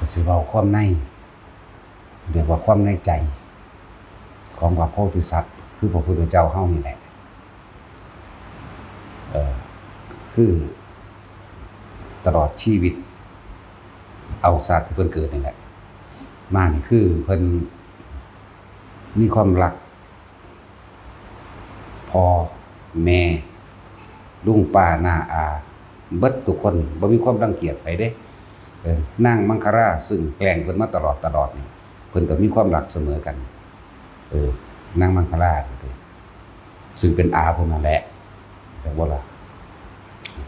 ก็สิเว้าความในเรียกว่าความในใจของพระโพธิสัตว์คือพระพุทธเจ้าเฮานี่แหละคือตลอดชีวิตเอาศาสตร์ที่เพิ่นเกิดนี่แหละมานี่คือเพิ่นมีความรักพ่อแม่ลุงป้าน้าอาเบิดทุกคนบ่มีความรังเกียจไผเด้นางมังคราซึ่งแกล้งเพิ่นมาตลอดนี่เพิ่นก็มีความรักเสมอกันนางมังคราซึ่งเป็นอาเพิ่นนั่นแหละจังบ่ล่ะ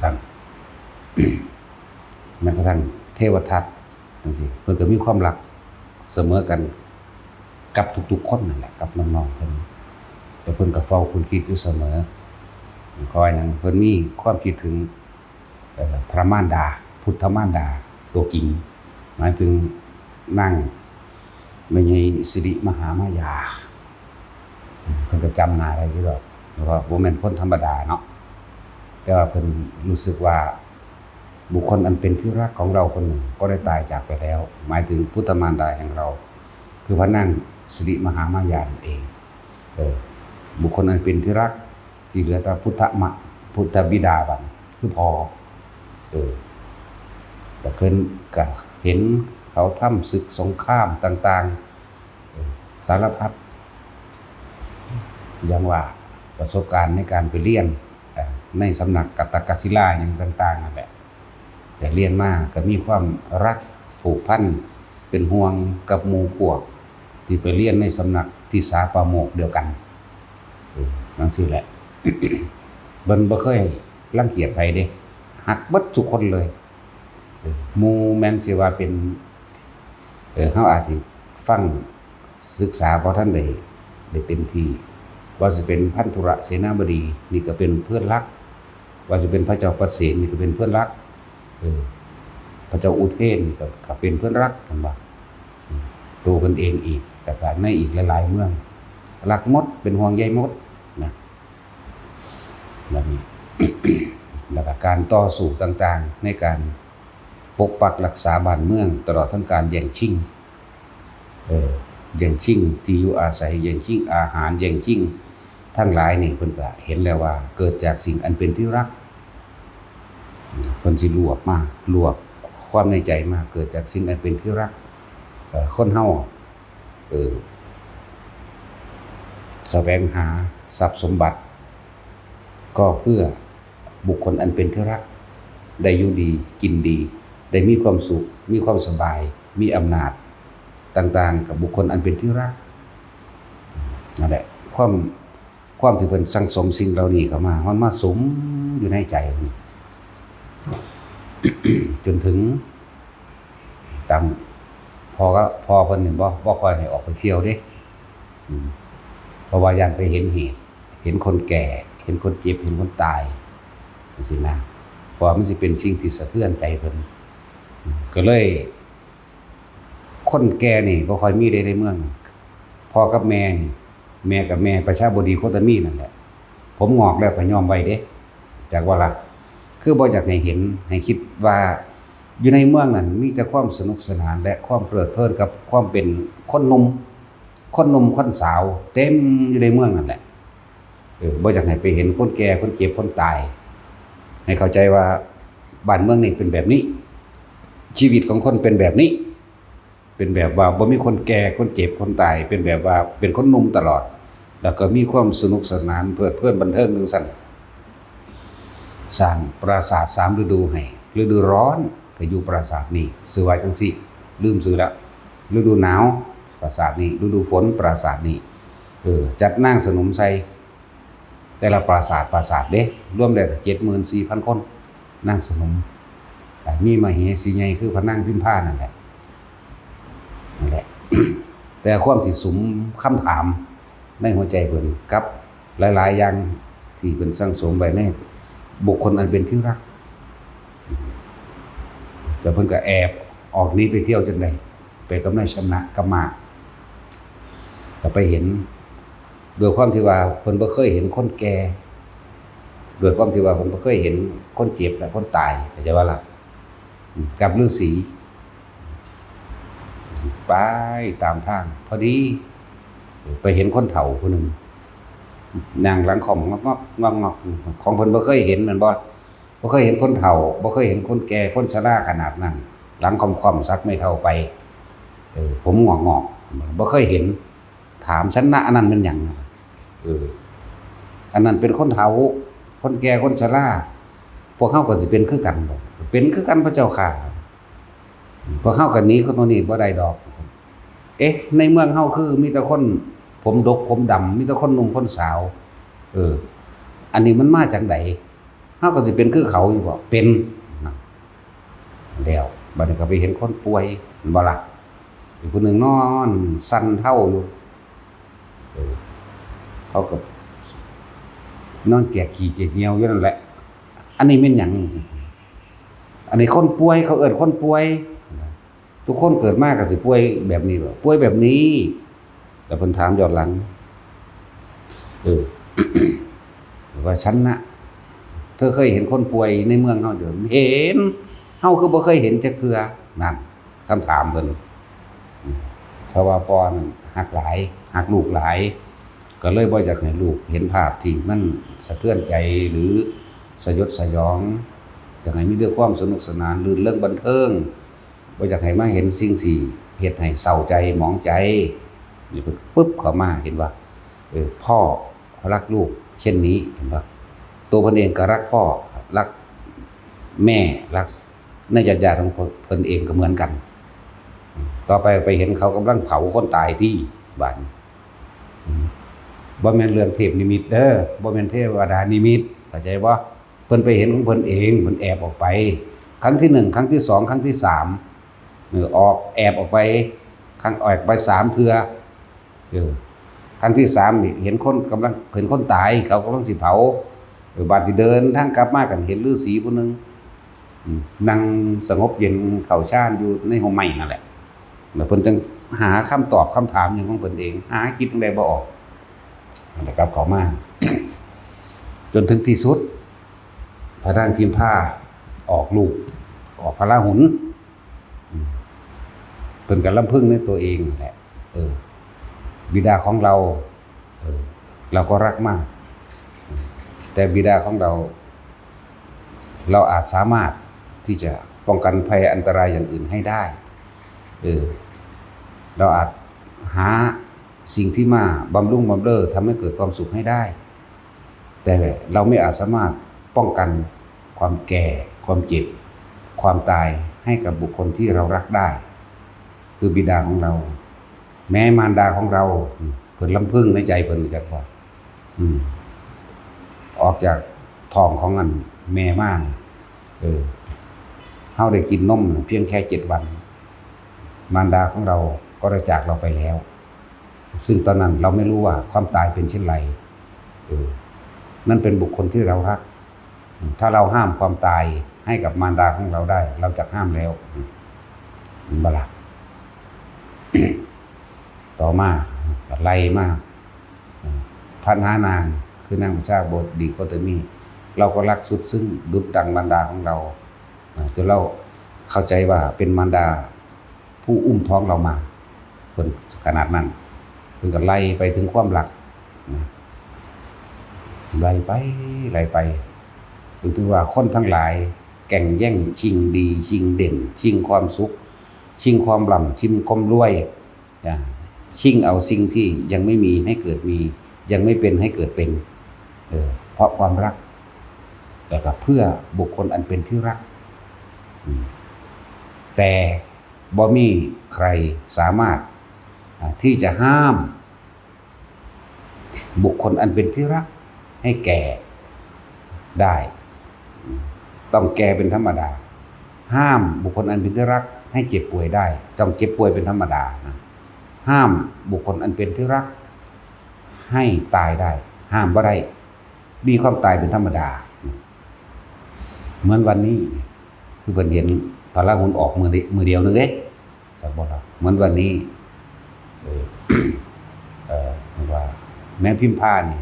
ซั่น แม้กระทั่งเทวทัตจังซี่เพิ่นก็มีความรักเสมอกันกับทุกๆคนนั่นแหละกับน้องๆเพิ่นแต่เพิ่นก็เฝ้าคุณคิดอยู่เสมอคอยหยังเพิ่นมีความคิดถึงพระมารดาพุทธมารดาตัวจริงหมายถึงนั่งไม่ใช่สิริมหามายาเพิ่นก็จำหน้าได้อยู่ดอกเพราะว่าบ่แม่นคนธรรมดาเนาะแต่ว่าเพิ่นรู้สึกว่าบุคคลอันเป็นที่รักของเราคนหนึ่งก็ได้ตายจากไปแล้วหมายถึงพุทธมารดาแห่งเราคือพระนั่งสิริมหามายานั่นเองบุคคลอันเป็นที่รักที่เหลือแต่พุทธบิดาบัดคือพอแต่เพิ่นก็เห็นเขาทำศึกสงครามต่างๆสารพัดอย่างว่าประสบการณ์ในการไปเรียนในสำนักกัตตกศิลาอย่างต่างๆนั่นแหละแต่เรียนมาก็มีความรักผูกพันเป็นห่วงกับหมู่พวกที่ไปเรียนในสำนักที่สาปาโมกเดียวกันนั่นสิแหละ เบิ่นบ่เคยรังเกียจไผเด้ฮักเบิดทุกคนเลยหมู่แม่นสิว่าเป็นเฮาอาจสิฟังศึกษาบ่ทันได้เต็มที่ว่าสิเป็นพันธุระเสนาบดีนี่ก็เป็นเพื่อนรักว่าสิเป็นพระเจ้าประเสนนี่ก็เป็นเพื่อนรักพระเจ้าอุเทนนี่ก็เป็นเพื่อนรักกันว่าตัวเพิ่นเองอีกแต่ก็ในอีกหลายๆเมืองรักหมดเป็นห่วงใยหมดนะแบบนี้ แล้วก็การต่อสู้ต่างๆในการปกปักรักษาบ้านเมืองตลอดทั้งการแย่งชิงแย่งชิงที่อยู่อาศัยแย่งชิงอาหารแย่งชิงทั้งหลายนี่เพิ่นก็เห็นแล้วว่าเกิดจากสิ่งอันเป็นที่รักเพิ่นสิรวบความในใจมาเกิดจากสิ่งอันเป็นที่รักคนเฮาแสวงหาทรัพย์สมบัติก็เพื่อบุคคลอันเป็นที่รักได้อยู่ดีกินดีได้มีความสุขมีความสบายมีอำนาจต่างๆกับบุคคลอันเป็นที่รักนั่นแหละความที่เพิ่นสั่งสมสิ่งเหล่านี้เข้ามามันมาสมอยู่ในใจจนถึงตามพอเพิ่นนี่บ่ค่อยให้ออกไปเที่ยวเด้เพราะว่าย่านไปเห็นเหตุเห็นคนแก่เห็นคนเจ็บเห็นคนตายจังซี่นะเพราะมันสิเป็นสิ่งที่สะเทือนใจเพิ่นก็เลยคนแก่นี่บ่ค่อยมีในเมืองพ่อกับแม่นี่แม่กับแม่ประชาบดีโคตมีนั่นแหละผมงอกแล้วก็ยอมไว้เด้จากว่าล่ะคือบ่อยากให้เห็นให้คิดว่าอยู่ในเมืองนั้นมีแต่ความสนุกสนานและความเพลิดเพลินกับความเป็นคนหนุ่มคนสาวเต็มอยู่ในเมืองนั่นแหละบ่อยากให้ไปเห็นคนแก่คนเจ็บคนตายให้เข้าใจว่าบ้านเมืองนี่เป็นแบบนี้ชีวิตของคนเป็นแบบนี้เป็นแบบว่าบ่มีคนแก่คนเจ็บคนตายเป็นแบบว่าเป็นคนหนุ่มตลอดแล้วก็มีความสนุกสนานเพลิดเพลินบันเทิงจังซั่นสร้างปราสาท3ฤดูให้ฤดูร้อนก็อยู่ปราสาทนี้ชื่อว่าจังซี่ลืมชื่อแล้วฤดูหนาวปราสาทนี้ฤดูฝนปราสาทนี้จัดนางสนมใส่แต่ละปราสาทเด้รวมแล้วก็ 74,000 คนนางสนมมีมเหสีใหญ่คือพระนางพิมพานั่นแหละ แต่ความที่สุมคำถามในหัวใจเพิ่นกับหลายๆอย่างที่เพิ่นสั่งสมไว้ในบุคคลอันเป็นที่รักแต่เพิ่นก็แอบออกนี้ไปเที่ยวจนได้ไปกับนายชนะกมาก็ไปเห็นด้วยความที่ว่าเพิ่นบ่เคยเห็นคนแก่ด้วยความที่ว่าเพิ่นบ่เคยเห็นคนเจ็บและคนตายเข้าใจว่าล่ะกับฤาษี ไปตามทางพอดีไปเห็นคนเฒ่าคนหนึ่งนางหลังของงอกของเพิ่นบ่เคยเห็นแม่นบ่เคยเห็นคนเฒ่าบ่เคยเห็นคนแก่คนชราขนาดนั้นหลังค่อมๆซักไม่เท่าไปผมงอกบ่เคยเห็นถามฉันนะอันนั้นเป็นหยังอันนั้นเป็นคนเฒ่าคนแก่คนชราพวกเฮาก็สิเป็นคือกันบ่เป็นคือกันพระเจ้าค่ะพวกเฮาก็หนีคนนี้บ่ได้ดอกในเมืองเฮาคือมีแต่คนผมดกผมดำมีแต่คนหนุ่มคนสาวอันนี้มันมาจากไหนเฮาก็สิเป็นคือเขาอยู่บ่เป็นแล้วบัดนี้ก็ไปเห็นคนป่วยบ่ล่ะอีกคนหนึ่งนอนสั่นเท่าอยู่เขาก็นอนแก่ขี้เกียจเหี่ยวอยู่นั่นแหละอันนี้เป็นหยังอันนี้คนป่วยเขาเอิ้นคนป่วยทุกคนเกิดมาก็สิป่วยแบบนี้บ่ป่วยแบบนี้แล้วเพิ่นถามย้อนหลังว่าฉันนะเธอเคยเห็นคนป่วยในเมืองเฮาอยู่เห็นเฮาคือบ่เคยเห็นจักเทื่อนั่นคำถามเพิ่นเพราะว่าพ่อนั่นฮักหลายฮักลูกหลายก็เลยบ่อยากให้ลูกเห็นภาพที่มันสะเทือนใจหรือสยดสยองอยากให้มีเรื่องความสนุกสนานลื่นเริงบันเทิงบ่อยากให้มาเห็นสิ่งที่เฮ็ดให้เศร้าใจหมองใจนี่ปึ๊บเข้ามาเห็นว่าพ่อรักลูกเช่นนี้เห็นป่ะตัวเพิ่นเองก็รักพ่อรักแม่รักในญาติๆของเพิ่นเองก็เหมือนกันต่อไปเห็นเขากำลังเผาคนตายที่บ้านบ่แม่นเรื่องเทพนิมิตเด้อบ่แม่นเทวดานิมิตเข้าใจบ่เพิ่นไปเห็นของเพิ่นเองเพิ่นแอบออกไปครั้งที่1ครั้งที่2ครั้งที่3ออกแอบออกไปครั้งออกไป3เทื่อครั้งที่3นี่เห็นคนกำลังเห็นคนตายเขากำลังสิเผาบาดสิเดินทางกลับมากันเห็นฤาษีผู้นึงนั่งสงบเย็นเข้าฌานอยู่ในห้องไม้นั่นแหละแล้วเพิ่นจึงหาคำตอบคำถามอย่างของเพิ่นเองหาคิดจังได๋บ่ออกแล้วกลับเข้ามา จนถึงที่สุดพระนางพิมพาออกลูกออกพระราหุลเพิ่นก็ลำพึงในตัวเองแหละบิดาของเราเราก็รักมากแต่บิดาของเราอาจสามารถที่จะป้องกันภัยอันตรายอย่างอื่นให้ได้เราอาจหาสิ่งที่มาบำรุงบำเรอทำให้เกิดความสุขให้ได้แต่เราไม่อาจสามารถป้องกันความแก่ความเจ็บความตายให้กับบุคคลที่เรารักได้คือบิดาของเราแม้มารดาของเราเพิ่นลำพึงในใจเพิ่นจักว่าออกจากท้องของอันแม่มาเฮาได้กินนมเพียงแค่7วันมารดาของเราก็ได้จากเราไปแล้วซึ่งตอนนั้นเราไม่รู้ว่าความตายเป็นเช่นไรนั่นเป็นบุคคลที่เรารักถ้าเราห้ามความตายให้กับมารดาของเราได้เราจะห้ามแล้วบ่ล่ะ ต่อมาไล่มาพันหานางคือนางพระเจ้าบดีโคตมีเราก็รักสุดซึ่งดุจดังมารดาของเราจนเราเข้าใจว่าเป็นมารดาผู้อุ้มท้องเรามาคนขนาดนั้นถึงกับไล่ไปถึงความรักไล่ไปถึงว่าคนทั้งหลายแข่งแย่งชิงดีชิงเด่นชิงความสุขชิงความร่ำชิงความรวยชิงเอาสิ่งที่ยังไม่มีให้เกิดมียังไม่เป็นให้เกิดเป็นเพราะความรักแต่ก็เพื่อบุคคลอันเป็นที่รักแต่บ่มีใครสามารถที่จะห้ามบุคคลอันเป็นที่รักให้แก่ได้ต้องแก่เป็นธรรมดาห้ามบุคคลอันเป็นที่รักให้เจ็บป่วยได้ต้องเจ็บป่วยเป็นธรรมดาห้ามบุคคลอันเป็นที่รักให้ตายได้ห้ามบ่ได้มีความตายเป็นธรรมดาเหมือนวันนี้คือเพิ่นเห็นพระราหุลออกมือเดียวนึงเด้จักบ่ล่ะเหมือนวันนี้ว่าแม่พิมพานี่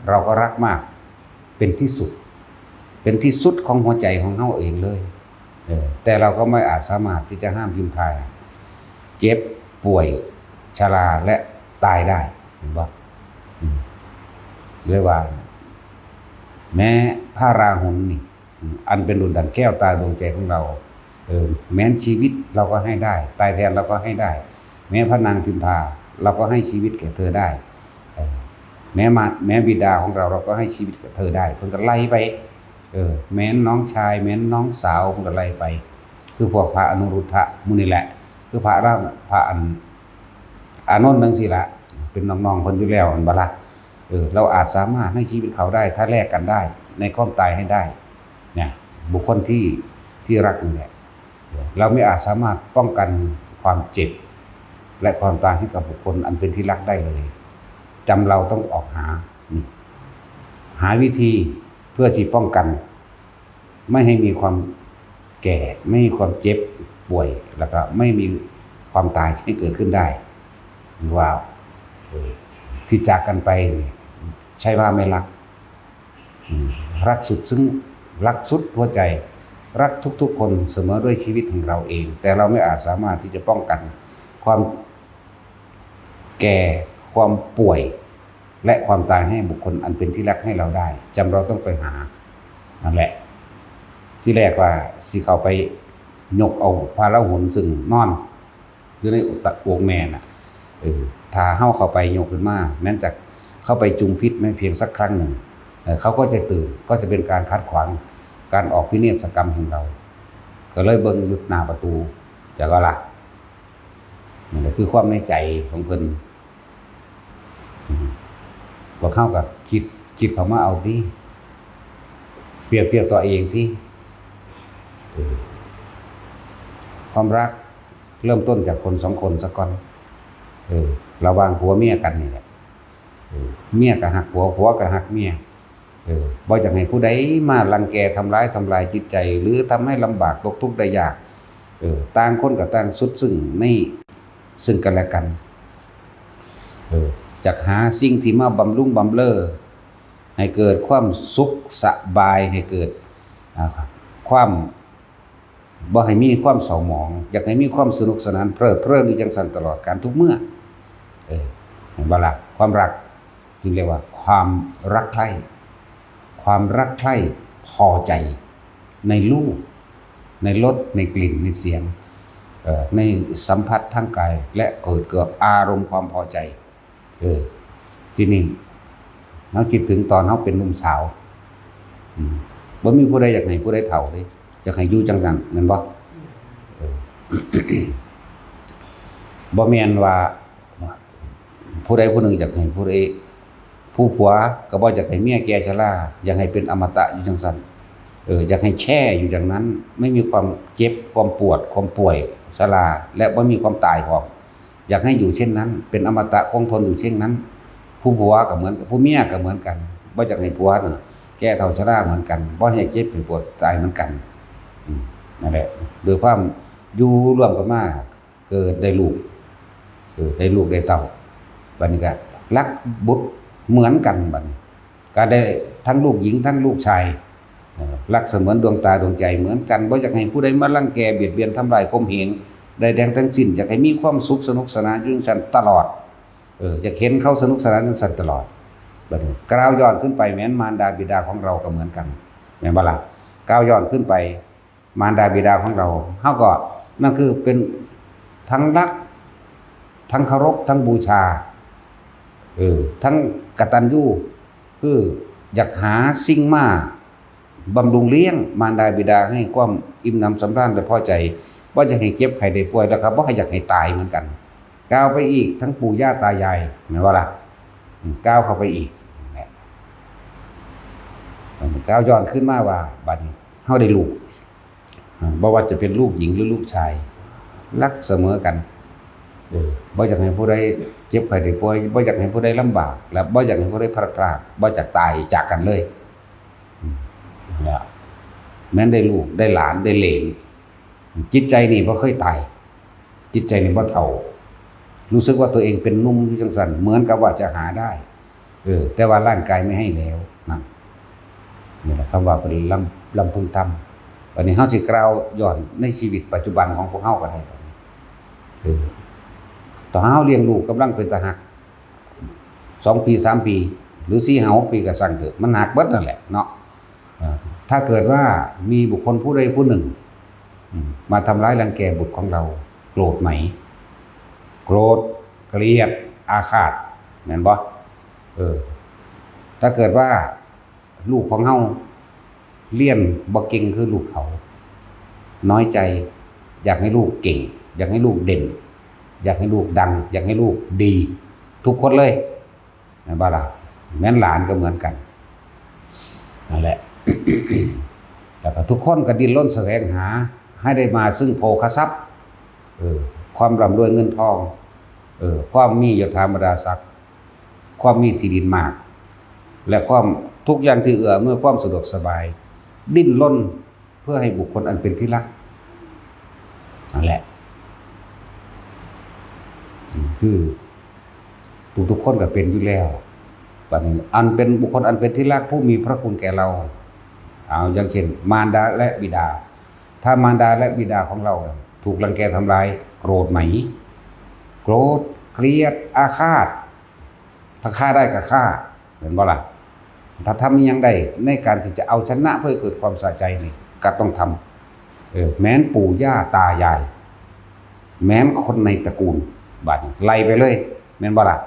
เราก็รักมากเป็นที่สุดของหัวใจของเฮาเองเลยแต่เราก็ไม่อาจสามารถที่จะห้ามพิมพา เจ็บป่วยชราและตายได้เห็นบ่เรียกว่าแม้พระราหุลนี่อันเป็นดุจดั่งแก้วตาดวงใจของเราแม้ชีวิตเราก็ให้ได้ตายแทนเราก็ให้ได้แม้พระนางพิมพาเราก็ให้ชีวิตแก่เธอได้แม้บิดาของเราก็ให้ชีวิตแก่เธอได้เพิ่นก็ไล่ไปแม้น้องชายแม้น้องสาวเพิ่นก็ไล่ไปคือพวกพระอนุรุทธะมุนี่แหละคือพระอานนท์จังซี่ล่ะเป็นน้องๆเพิ่นอยู่แล้วอันบ่ล่ะเราอาจสามารถให้ชีวิตเขาได้ถ้าแลกกันได้ในความตายให้ได้เนี่ยบุคคลที่รักนี่แหละเราไม่อาจสามารถป้องกันความเจ็บและความตายให้กับบุคคลอันเป็นที่รักได้เลยจำเราต้องออกหาวิธีเพื่อที่ป้องกันไม่ให้มีความแก่ไม่มีความเจ็บป่วยแล้วก็ไม่มีความตายให้เกิดขึ้นได้หรือว่าที่จากกันไปใช่ว่าไม่รักสุดซึ่งรักสุดหัวใจรักทุกๆคนเสมอด้วยชีวิตของเราเองแต่เราไม่อาจสามารถที่จะป้องกันความแก่ความป่วยและความตายให้บุคคลอันเป็นที่รักให้เราได้จำเราต้องไปหานั่นแหละที่แรกว่าสิเขาไปยกเอาพระราหุลซึ่งนอนอยู่ในอกแม่น่ะถ้าเฮาเข้าไปยกขึ้นมาแม้แต่เข้าไปจุมพิษแม้เพียงสักครั้งหนึ่งเขาก็จะตื่นก็จะเป็นการคัดขวางการออกพิเนศกรรมของเราก็เลยเบิ่งยุดหน้าประตูจากก็ละนี่คือความในใจของเพิ่นพอเข้ากับคิดเขามาเอาที่เปรียบเทียบตัวเองที่ความรักเริ่มต้นจากคนสองคนสักก่อนระหว่างผัวเมียกันนี่แหละเมียก็หักผัวก็หักเมียบ่อยากให้ผู้ใดมารังแกทำร้ายจิตใจหรือทำให้ลำบากตกทุกข์ได้ยากต่างคนกับต่างสุดซึ่งกันและกันจากหาสิ่งที่มาบำรุงบำเรอให้เกิดความสุขสบายให้เกิดความบ่ให้มีความเศร้าหมองอยากให้มีความสนุกสนานเพลิดเพลินอยู่จังซั่นตลอดการทุกเมื่อบ่ล่ะความรักจึงเรียกว่าความรักใคร่พอใจในรูปในรสในกลิ่นในเสียงในสัมผัสทางกายและเกิดอารมณ์ความพอใจที่นี่เราคิดถึงตอนเขาเป็นหนุ่มสาวบ่มีผู้ใดอยากให้ผู้ใดเฒ่าเลยอยากให้อยู่จังซั่นแม่นบ่บ่แม่นว่าผู้ใดผู้หนึ่งอยากให้ผู้ใดผู้ผัวก็บ่อยากให้เมียแก่ชราอยากให้เป็นอมตะอยู่จังซั่นอยากให้แช่อยู่อย่างนั้นไม่มีความเจ็บความปวดความป่วยชราและบ่มีความตายพร้อมอยากให้อยู่เช่นนั้นเป็นอมตะคงทนอยู่เช่นนั้นผู้ผัวก็เหมือนผู้เมียก็เหมือนกันบ่อยากให้ผัวน่ะแก่เฒ่าชราเหมือนกันบ่ให้เจ็บให้ปวดตายเหมือนกันนั่นแหละโดยความอยู่ร่วมกันมาเกิดได้ลูกได้เต้าบัดนี้ก็รักบุตรเหมือนกันบัดนี้ก็ได้ทั้งลูกหญิงทั้งลูกชายรักเสมือนดวงตาดวงใจเหมือนกันบ่อยากให้ผู้ใดมารังแกเบียดเบียนทำลายข่มเหงใดแดงทั้งสิ้นอยากให้มีความสุขสนุกสนานอยู่จังซั่นตลอดอยากเห็นเขาสนุกสนานจังซั่นตลอดบัดนี้กล่าวย้อนขึ้นไปแม้นมารดาบิดาของเราก็เหมือนกันแม่นบ่ล่ะกล่าวย้อนขึ้นไปมารดาบิดาของเราเฮาก็นั่นคือเป็นทั้งรักทั้งเคารพทั้งบูชาทั้งกตัญญูคืออยากหาสิ่งมาบำรุงเลี้ยงมารดาบิดาให้ความอิ่มหนำสำราญและพอใจบ่จะให้เจ็บไข้ได้ป่วยแล้วครับบ่ให้อยากให้ตายเหมือนกันก้าวไปอีกทั้งปู่ย่าตายายแม่นบ่ล่ะก้าวเข้าไปอีกก้าวย้อนขึ้นมาว่าบัดนี้เฮาได้ลูกบ่ว่าจะเป็นลูกหญิงหรือลูกชายรักเสมอกันบ่อยากให้ผู้ใดเจ็บไข้ได้ป่วยบ่อยากให้ผู้ใดลำบากและบ่อยากให้ผู้ใดพลัดพรากบ่อยากตายจากกันเลยแม้นได้ลูกได้หลานได้เหลนจิตใจนี่บ่เคยตายจิตใจนี่บ่เฒ่ารู้สึกว่าตัวเองเป็นหนุ่มอยู่จังซั่นเหมือนกับว่าจะหาได้แต่ว่าร่างกายไม่ให้แล้วนั่นนี่แหละคำว่าเป็นลำพึงทำวันนี้เฮาสิกล่าวย้อนในชีวิตปัจจุบันของพวกเฮาก็ได้ ต่อเฮาเลี้ยงลูกกำลังเป็นตาหัก2 ปี3 ปีหรือ4 5 6 ปีก็สั่งเถอะมันหักเบิดนั่นแหละเนาะถ้าเกิดว่ามีบุคคลผู้ใดผู้หนึ่งมาทำร้ายรังแกบุตรของเราโกรธไหมโกรธเกลียดอาฆาตแม่นบ่ถ้าเกิดว่าลูกของเฮาเรียนบ่เก่งคือลูกเขาน้อยใจอยากให้ลูกเก่งอยากให้ลูกเด่นอยากให้ลูกดังอยากให้ลูกดีทุกคนเลยนะบ่ล่ะแม่นหลานก็เหมือนกันนั่นแหละ แล้วก็ทุกคนก็ดิ้นรนแสวงหาให้ได้มาซึ่งโภคทรัพย์ความร่ำรวยเงินทองความมียศถาบรรดาศักดิ์ความมีที่ดินมากและความทุกอย่างที่เอื้อเมื่อความสะดวกสบายดิ้นรนเพื่อให้บุคคลอันเป็นที่รักนั่นแหละคือทุกคนก็เป็นอยู่แล้วบัดนี้อันเป็นบุคคลอันเป็นที่รักผู้มีพระคุณแก่เราอย่างเช่นมารดาและบิดาถ้ามารดาและบิดาของเราถูกรังแกทำร้ายโกรธไหมโกรธเกลียดอาฆาตถ้าฆ่าได้ก็ฆ่าเห็นบ่ล่ะถ้าทำยังได้ในการที่จะเอาชนะเพื่อเกิดความสะใจนี่ก็ต้องทำแม้นปู่ย่าตายายแม้นคนในตระกูลบัดนี้ไล่ไปเลยแม่นบ่ล่ะ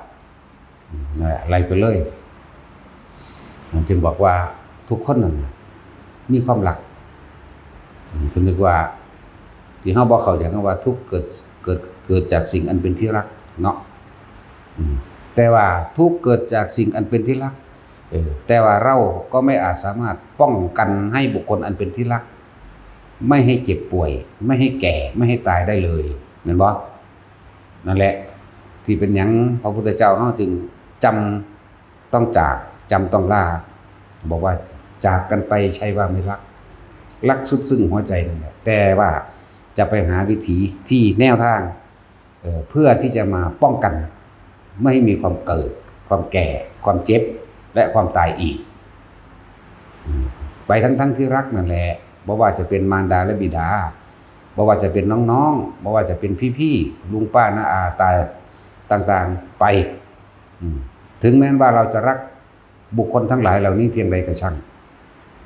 ไล่ไปเลยจึงบอกว่าทุกคนนั้นมีความรักถึงนึกว่าที่เฮาบ่เข้าใจคำว่าทุกข์เกิดจากสิ่งอันเป็นที่รักเนาะแต่ว่าทุกข์เกิดจากสิ่งอันเป็นที่รักแต่ว่าเราก็ไม่อาจสามารถป้องกันให้บุคคลอันเป็นที่รักไม่ให้เจ็บป่วยไม่ให้แก่ไม่ให้ตายได้เลยแม่นบ่นั่นแหละที่เป็นหยังพระพุทธเจ้าเฮาจึงจำต้องจากจำต้องลาบอกว่าจากกันไปใช่ว่าไม่รักสุดซึ่งหัวใจนั่นแหละแต่ว่าจะไปหาวิธีที่แนวทางเพื่อที่จะมาป้องกันไม่ให้มีความเกิดความแก่ความเจ็บและความตายอีกไปทั้งที่รักนั่นแหละบ่ว่าจะเป็นมารดาและบิดาบ่ว่าจะเป็นน้องๆบ่ว่าจะเป็นพี่ๆลุงป้าน้าอาตาต่างๆไปถึงแม้ว่าเราจะรักบุคคลทั้งหลายเหล่านี้เพียงใดก็ช่าง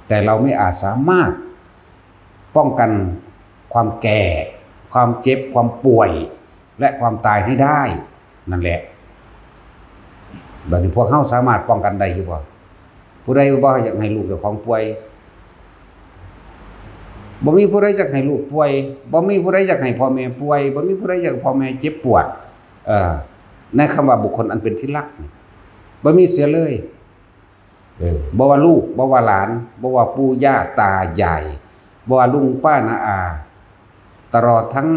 แต่เราไม่อาจสามารถป้องกันความแก่ความเจ็บความป่วยและความตายให้ได้นั่นแหละบัดนี้พวกเฮาสามารถป้องกันได้อยู่บ่ผู้ใดบ่อยากให้ลูกเจ้าของป่วยบ่มีผู้ใดอยากให้ลูกป่วยบ่มีผู้ใดอยากให้พ่อแม่ป่วยบ่มีผู้ใดอยากให้พ่อแม่เจ็บปวดในคำว่าบุคคลอันเป็นที่รักบ่มีเสียเลยบ่ว่าลูกบ่ว่าหลานบ่ว่าปู่ย่าตายายบ่ว่าลุงป้าน้าอาตลอดทั้ง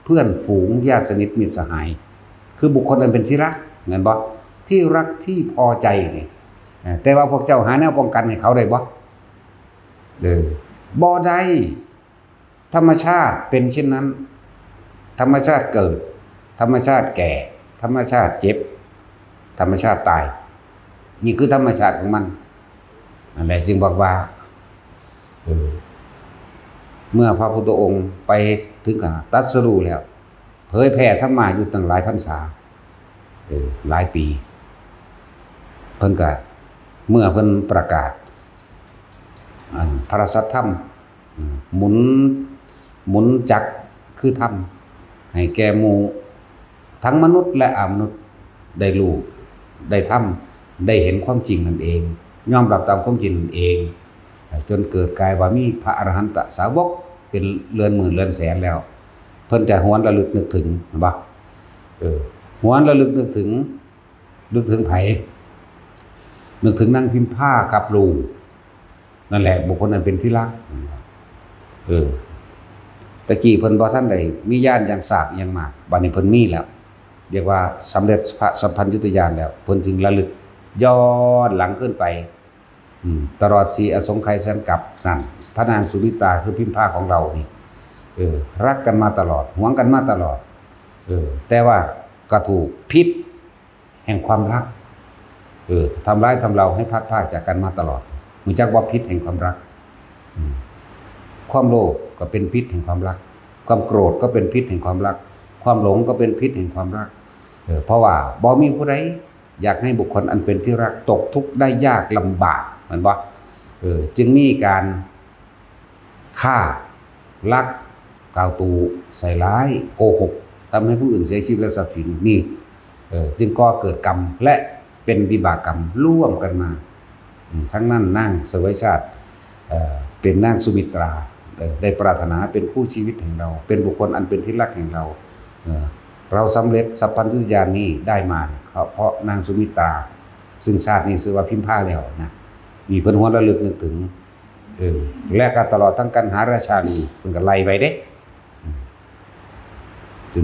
เพื่อนฝูงญาติสนิทมิตรสหายคือบุคคลอันเป็นที่รักเห็นบ่ที่รักที่พอใจนี่แต่ว่าพวกเจ้าหาแนวป้องกันให้เขาได้บ่บ่ได้ธรรมชาติเป็นเช่นนั้นธรรมชาติเกิดธรรมชาติแก่ธรรมชาติเจ็บธรรมชาติตายนี่คือธรรมชาติของมันนั่นแหละจึงบอกว่าเมื่อพระพุทธองค์ไปถึงขนาดตรัสรู้แล้วเผยแผ่ธรรมะอยู่ตั้งหลายพรรษาหลายปีเพิ่นก็เมื่อเพิ่นประกาศพระสัทธรรมหมุนจักรคือธรรมให้แก่หมู่ทั้งมนุษย์และอมนุษย์ได้รู้ได้ทำได้เห็นความจริงนั่นเองยอมรับตามความจริงนั่นเองจนเกิดกลายว่ามีพระอรหันตสาวกเป็นเรือนหมื่นเรือนแสนแล้วเพิ่นจะหวนระลึกนึกถึงบ่หวนระลึกนึกถึงไผนึกถึงนางพิมพากับลูกนั่นแหละบุคคลนั้นเป็นที่รักตะกี้เพิ่นบ่ทันได้มีญาณอย่างสากอย่างมากบัดนี้เพิ่นมีแล้วเรียกว่าสำเร็จพระสัมพันยุตญาณแล้วเพิ่นจึงระลึกย้อนหลังขึ้นไปตลอด4อสงไขยแสนกับนั่นพระนางสุมิตราคือพิมพาของเรานี่รักกันมาตลอดหวงกันมาตลอดแต่ว่าก็ถูกพิษแห่งความรักทำร้ายทำเราให้พัดพรากจากกันมาตลอดรู้จักว่าพิษแห่งความรักความโลภก็เป็นพิษแห่งความรักความโกรธก็เป็นพิษแห่งความรักความหลงก็เป็นพิษแห่งความรัก เพราะว่าบ่มีผู้ใดอยากให้บุคคลอันเป็นที่รักตกทุกข์ได้ยากลำบากเหมือนว่าจึงมีการฆ่าลักกล่าวตูใส่ร้ายโกหกทำให้ผู้อื่นเสียชีวิตและทรัพย์สินนี่จึงก่อเกิดกรรมและเป็นวิบากกรรมร่วมกันมาทั้งนั้นนางเสวยชาติเป็นนางสุมิตราได้ปรารถนาเป็นคู่ชีวิตแห่งเราเป็นบุคคลอันเป็นที่รักแห่งเราเราสำเร็จสัพพัญญุญาณนี้ได้มาเพราะนางสุมิตราซึ่งชาตินี้ชื่อว่าพิมพาแล้วนะมีเพิ่นหัวระลึกนึกถึงและก็ตลอดทั้งกันหาราชานีเพิ่นก็ไล่ไปเด้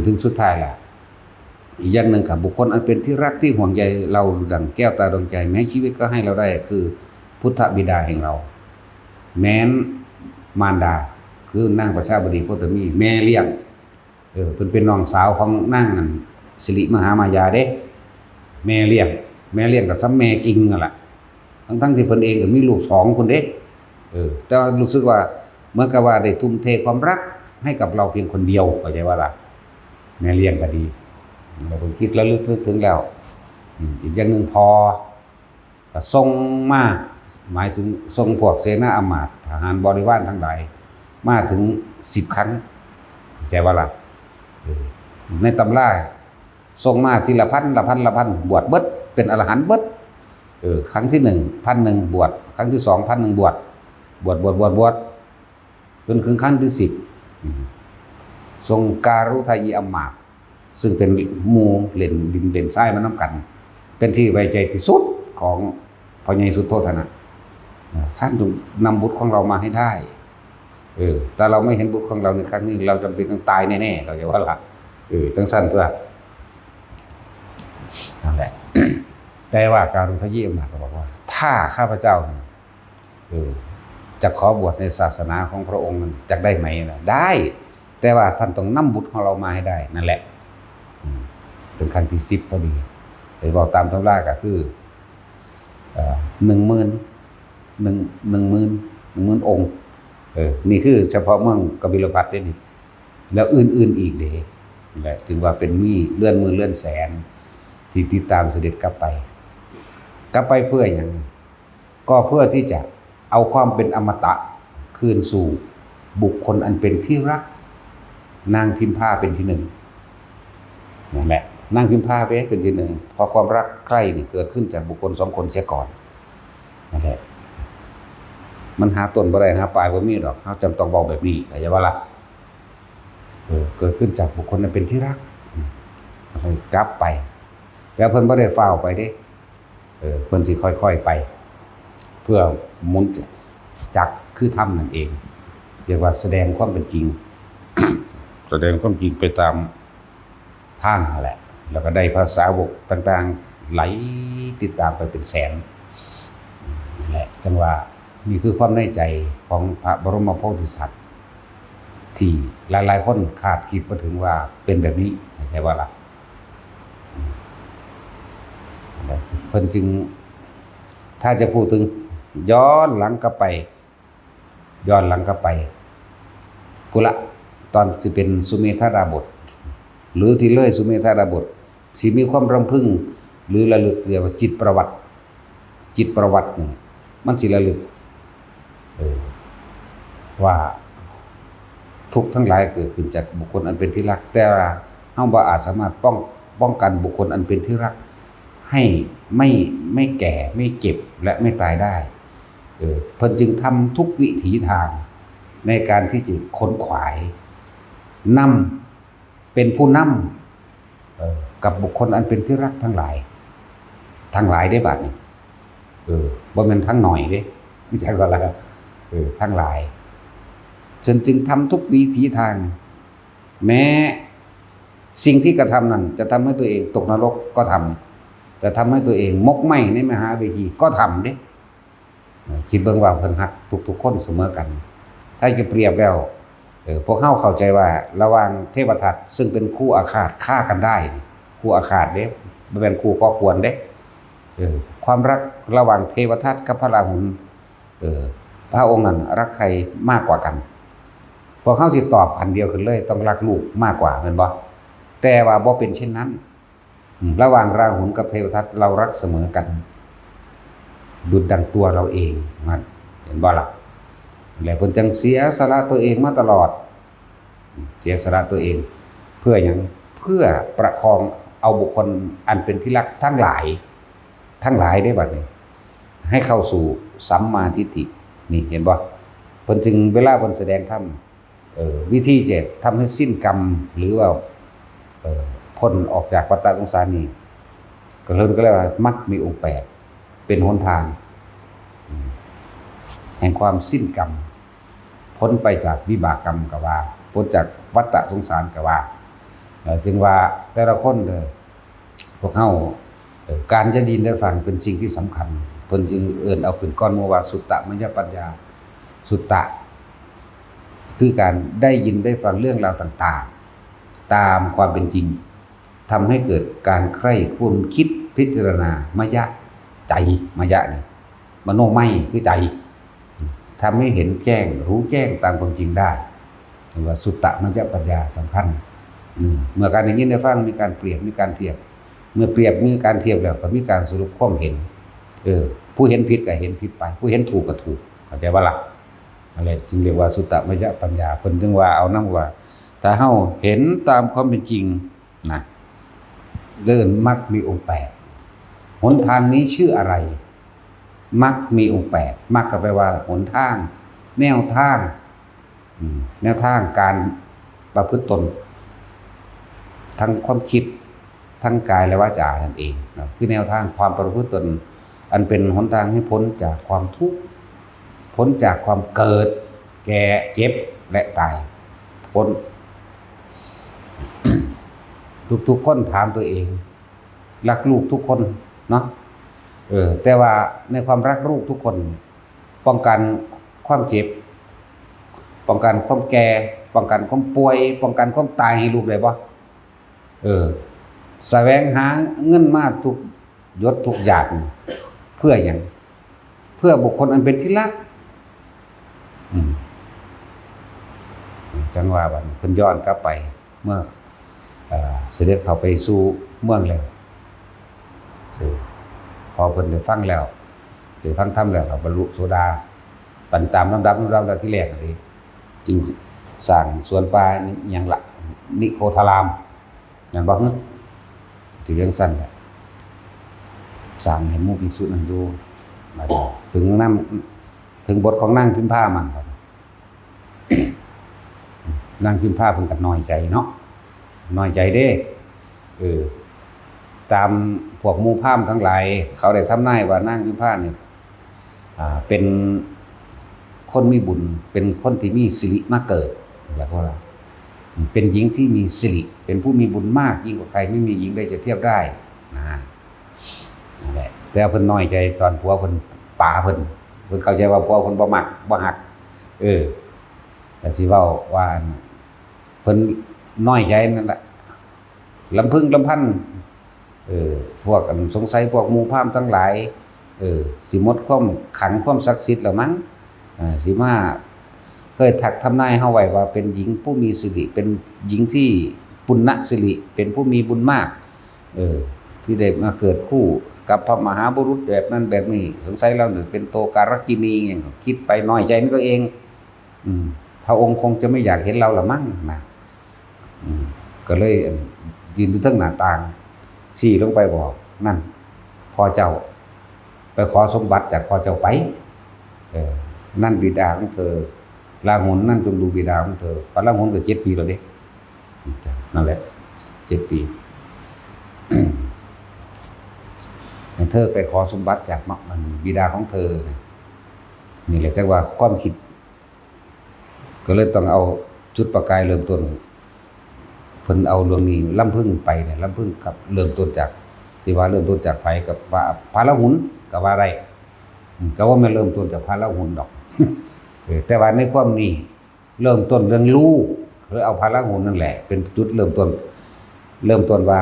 ถึงสุดท้ายล่ะอีกอย่างหนึ่งครับบุคคลอันเป็นที่รักที่ห่วงใยเราดังแก้วตาดวงใจแม้ชีวิตก็ให้เราได้คือพุทธบิดาแห่งเราแม้นมารดาคือนางประชาบดีโคตมีแม่เลี้ยงเพิ่นเป็นน้องสาวของนางสิริมหามายาเด้แม่เลี้ยงกับซ้ำแม่กิงนั่นแหละทั้งที่เพิ่นเองก็มีลูก2คนเด้แต่รู้สึกว่าเหมือนกับว่าได้ทุ่มเทความรักให้กับเราเพียงคนเดียวเข้าใจว่าล่ะแม่เลี้ยงก็ดีเราเพิ่งคิดแล้วลึกถึงแล้วอีกอย่างหนึ่งพอก็ทรงมาหมายถึงทรงพวกเสนาอมาตย์ทหารบริวารทั้งหลายมาถึง10 ครั้งใจว่าล่ะในตำราทรงมาทีละพันบวชเบิดเป็นอรหันต์เบิดครั้งที่1,100บวชครั้งที่2,100บวชจนถึงครั้งที่10ทรงการุทายีอมาตย์ซึ่งเป็นหมู่เล่นดินเล่นทรายมาน้ำกันเป็นที่ไว้ใจที่สุดของพ่อใหญ่สุโธทนะท่านต้องนำบุตรของเรามาให้ได้แต่เราไม่เห็นบุตรของเราในครั้งนี้เราจำเป็นต้องตายแน่ๆเราจะว่าละจังสั้นตัวนั่นแหละ แต่ว่าการุทายีอมาตย์ก็บอกว่าถ้าข้าพเจ้าจะขอบวชในศาสนาของพระองค์จะได้ไหมนะได้แต่ว่าท่านต้องนำบุตรของเรามาให้ได้นั่นแหละเป็นครั้งที่10พอดีเลยบอกตามตำราก็คือ10,000องค์นี่คือเฉพาะเมืองกบิลพัสดุนี่แล้วอื่นๆอีกเด้แหละถึงว่าเป็นมีเลื่อนมือเลื่อนแสนที่ติดตามเสด็จกลับไปเพื่ออย่างก็เพื่อที่จะเอาความเป็นอมตะคืนสู่บุคคลอันเป็นที่รักนางพิมพาเป็นที่1นั่นแหละนางพิมพาเป็นที่1พอความรักใคร่นี่เกิดขึ้นจากบุคคล2 คนเสียก่อนนั่นแหละมันหาต้นบ่ได้หาปลายบ่มีหรอกเฮาจำต้องบอกแบบนี้เข้าใจว่าล่ะเกิดขึ้นจากบุคคลอันเป็นที่รักเลยกลับไปแล้วเพิ่นบ่ได้ฟ้าวไปเด้เพิ่นสิค่อยๆไปเพื่อหมุนจักคือธรรมนั่นเองเรียกว่าแสดงความเป็นจริง แสดงความจริงไปตามทางนั่นแหละแล้วก็ได้ภาษาวกต่างๆไหลติดตามไปเป็นแสนนั่นแหละจังว่านี่คือความในใจของพระบรมโพธิสัตว์ที่หลายๆคนคาดคิดมาถึงว่าเป็นแบบนี้ใช่ว่าล่ะเพิ่นจึงถ้าจะพูดถึงย้อนหลังกลับไปกุละตอนที่เป็นสุเมธาดาบทหรือที่เลยสุเมธาดาบทสิมีความรำพึงหรือระลึกเรียกว่าจิตประวัตินี่มันสิระลึกว่าทุกทั้งหลายเกิดขึ้นจากบุคคลอันเป็นที่รักแต่เฮาบ่อาจสามารถป้องกันบุคคลอันเป็นที่รักให้ไม่แก่ไม่เจ็บและไม่ตายได้เพิ่นจึงทำทุกวิถีทางในการที่จะค้นขวายนำเป็นผู้นำกับบุคคลอันเป็นที่รักทั้งหลายได้บัดนี้บ่แม่นทั้งหน่อยเด้ไม่ใช่ว่าอะไรทั้งหลายจึงทำทุกวิถีทางแม้สิ่งที่กระทำนั้นจะทำให้ตัวเองตกนรกก็ทำจะทำให้ตัวเองมกไหม้ในมหาเวทีก็ทำเด้คิดเบิ่งว่าเพิ่นฮักทุกคนเสมอกันถ้าจะเปรียบแล้วพวกเข้าใจว่าระหว่างเทวทัตซึ่งเป็นคู่อาฆาตฆ่ากันได้คู่อาฆาตเด้บ่แม่นคู่ก่อควรเด้ความรักระหว่างเทวทัตกับพระราหุลพระองค์นั้นรักใครมากกว่ากันพวกเขาสิตอบคันเดียวกันเลยต้องรักลูกมากกว่าแม่นบ่แต่ว่าบ่เป็นเช่นนั้น ระหว่างราหุลกับเทวทัตเรารักเสมอกันดุจดังตัวเราเองนั่นเห็นบ่ล่ะแล้วเพิ่นจังเสียสละตัวเองมาตลอดเสียสละตัวเองเพื่อหยังเพื่อประคองเอาบุคคลอันเป็นที่รักทั้งหลายได้บัดนี้ให้เข้าสู่สัมมาทิฏฐินี่เห็นบ่เพิ่นจึงเวลาเพิ่นแสดงธรรมวิธีจะทำให้สิ้นกรรมหรือว่าพ้นออกจากวัฏสงสารนี้ก็เรียกว่ามรรคมีองค์8เป็นหนทางแห่งความสิ้นกรรมพ้นไปจากวิบากกรรมก็ว่าพ้นจากวัฏสงสารก็ว่าจึงว่าแต่ละคนพวกเฮาการจะดินได้ฟังเป็นสิ่งที่สำคัญเพิ่นจึงเอิ้นเอาขึ้นก้อนโมว่าสุตตมัญญปัญญาสุตตะคือการได้ยินได้ฟังเรื่องราวต่างๆตามความเป็นจริงทำให้เกิดการใคร่ครวญคิดพิจารณามยะใจมยะนี่มโนไมคือใจทำให้เห็นแจ้งรู้แจ้งตามความจริงได้เรียกว่าสุตตมัญญปัญญาสำคัญเมื่อการได้ยินได้ฟังมีการเปรียบมีการเทียบเมื่อเปรียบมีการเทียบแล้วก็มีการสรุปความเห็นผู้เห็นผิดก็เห็นผิดไปผู้เห็นถูกก็ถูกเข้าใจว่าล่ะอะไรจึงเรียกว่าสุตตมัญญปัญญาเพิ่นจึงว่าเอานำว่าถ้าเฮาเห็นตามความเป็นจริงนะเดินมรรคมีองค์8หนทางนี้ชื่ออะไรมรรคมีองค์8มรรคก็แปลว่าหนทางแนวทางการประพฤติตนทั้งความคิดทั้งกายและวาจานั่นเองนะคือแนวทางความประพฤติตนอันเป็นหนทางให้พ้นจากความทุกข์พ้นจากความเกิดแก่เจ็บและตายพ้น ทุกคนถามตัวเองรักลูกทุกคนเนาะแต่ว่าในความรักลูกทุกคนป้องกันความเจ็บป้องกันความแก่ป้องกันความป่วยป้องกันความตายให้ลูกได้บ่แสวงหาเงินมาทุกยศทุกอย่างเพื่อหยังเพื่อบุคคลอันเป็นที่รักจังว่าบัดเพิ่นย้อนกลับไปเมื่อเสด็จเข้าไปสู่เมืองแล้วพอเพิ่นได้ฟังแล้วได้ฟังธรรมแล้วก็บรรลุโสดาปันตามลำดับที่แรกนี่จึงสร้างสวนป่านี่หยังล่ะนิโคธารามนั่นบ่ฮึที่เรื่องสั้นน่ะสร้างให้หมู่ภิกษุนั้นอยู่มาถึงบทของนางพิมพามันครับนางพิมพาเพิ่นก็น้อยใจเนาะน้อยใจเด้ตามพวกหมู่พราหมณ์ทั้งหลายเขาได้ทำนายว่านางพิมพาเนี่ยเป็นคนมีบุญเป็นคนที่มีสิริมาเกิดอยากว่าล่ะเป็นหญิงที่มีสิริเป็นผู้มีบุญมากยิ่งกว่าใครไม่มีหญิงใดจะเทียบได้นั่นแหละแต่เพิ่นน้อยใจตอนผัวเพิ่นป่าเพิ่นเข้าใจว่าผัวเพิ่นบ่มักบ่ฮักแต่สิเว้าว่าเพิ่นน้อยใจนั่นแหละลำพึงลำพันพวกสงสัยพวกหมู่พราหมณ์ทั้งหลายสิหมดความขังความศักดิ์สิทธิ์แล้วมั้งสิมาเคยทักทำนายเฮาไว้ว่าเป็นหญิงผู้มีสิริเป็นหญิงที่ปุณณสิริเป็นผู้มีบุญมากที่ได้มาเกิดคู่กับพระมหาบุรุษแบบนั้นแบบนี้สงสัยเราเนี่ยเป็นโตการกินีอย่างคิดไปน้อยใจนี่ก็เองพระองค์คงจะไม่อยากเห็นเราละมั้งนะก็เลยยืนอยู่ทั้งหน้าต่างชี้ลงไปบอกนั่นพ่อเจ้าไปขอสมบัติจากพ่อเจ้าไปนั่นบิดาของเธอราหุลนั่นจงดูบิดาของเธอพระราหุลก็7 ปีแล้วเด้นั่นแหละ7 ปีเธอไปขอสมบัติจากมันบิดาของเธอนี่แหละแต่ว่าความคิดก็เลยต้องเอาจุดประกายเริ่มต้นเพิ่นเอาเรื่องนี้ลำพึงไปเนี่ยลำพึงกับเริ่มต้นจากสิว่าเริ่มต้นจากไผกับว่าพระราหุลก็ว่าได้ก็ว่าไม่เริ่มต้นจากพระราหุลดอกแต่ว่าในความนี้เริ่มต้นเรื่องลูกหรือเอาพระราหุลนั่นแหละเป็นจุดเริ่มต้นว่า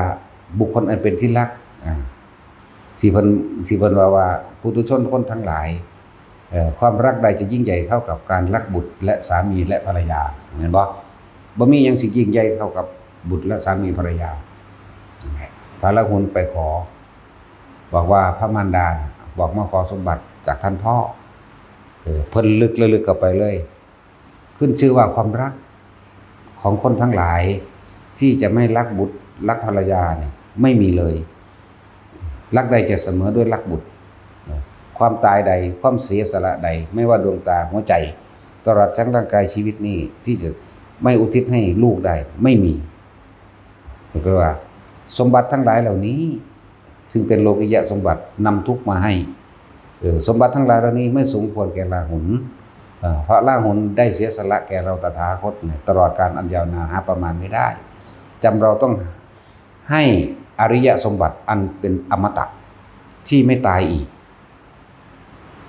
บุคคลอันเป็นที่รักที่เพิ่นว่าปุถุชนคนทั้งหลายความรักใดจะยิ่งใหญ่เท่ากับการรักบุตรและสามีและภรรยาเห็นบ่มีหยังสิยิ่งใหญ่เท่ากับบุตรและสามีภรรยา พระละหุนไปขอบอกว่าพระมารดาบอกมาขอสมบัติจากท่านพ่อเพิ่นลึกเข้าไปเลยขึ้นชื่อว่าความรักของคนทั้งหลายที่จะไม่รักบุตรรักภรรยาเนี่ยไม่มีเลยรักใดจะเสมอด้วยรักบุตรความตายใดความเสียสละใดไม่ว่าดวงตาหัวใจตลอดทั้งร่างกายชีวิตนี้ที่จะไม่อุทิศให้ลูกได้ไม่มีเพราะว่าสมบัติทั้งหลายเหล่านี้ซึ่งเป็นโลกิยะสมบัตินำทุกข์มาให้สมบัติทั้งหลายเหล่านี้ไม่สมควรแก่ราหุลเพราะราหุลได้เสียสละแก่เราตถาคตเนี่ยตลอดการอันยาวนานหาประมาณไม่ได้จำเราต้องให้อริยสมบัติอันเป็นอมตะที่ไม่ตายอีก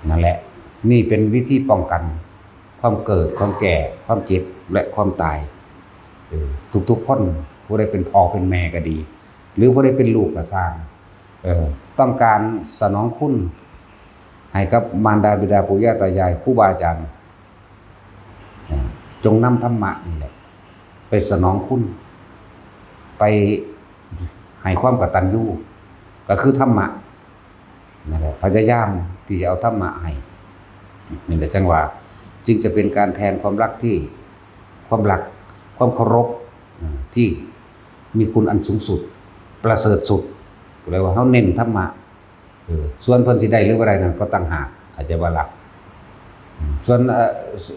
นั่นแหละนี่เป็นวิธีป้องกันความเกิดความแก่ความเจ็บและความตายทุกคนผู้ใดเป็นพ่อเป็นแม่ก็ดีหรือผู้ใดเป็นลูกก็สร้างต้องการสนองคุณให้กับมารดาบิดาปู่ย่าตายายครูบาอาจารย์จงนำธรรมะนี่แหละไปสนองคุณไปให้ความกตัญญูก็คือธรรมะนั่นแหละพยายามที่จะเอาธรรมะให้นี่แหละจังหวะจึงจะเป็นการแทนความรักที่ความรักความเคารพที่มีคุณอันสูงสุดประเสริฐสุดเลยว่าเขาเน้นธรรมะส่วนเพิ่นสิได้หรือบ่ได้นั้นก็ต่างหากอาจจะว่าหลักส่วน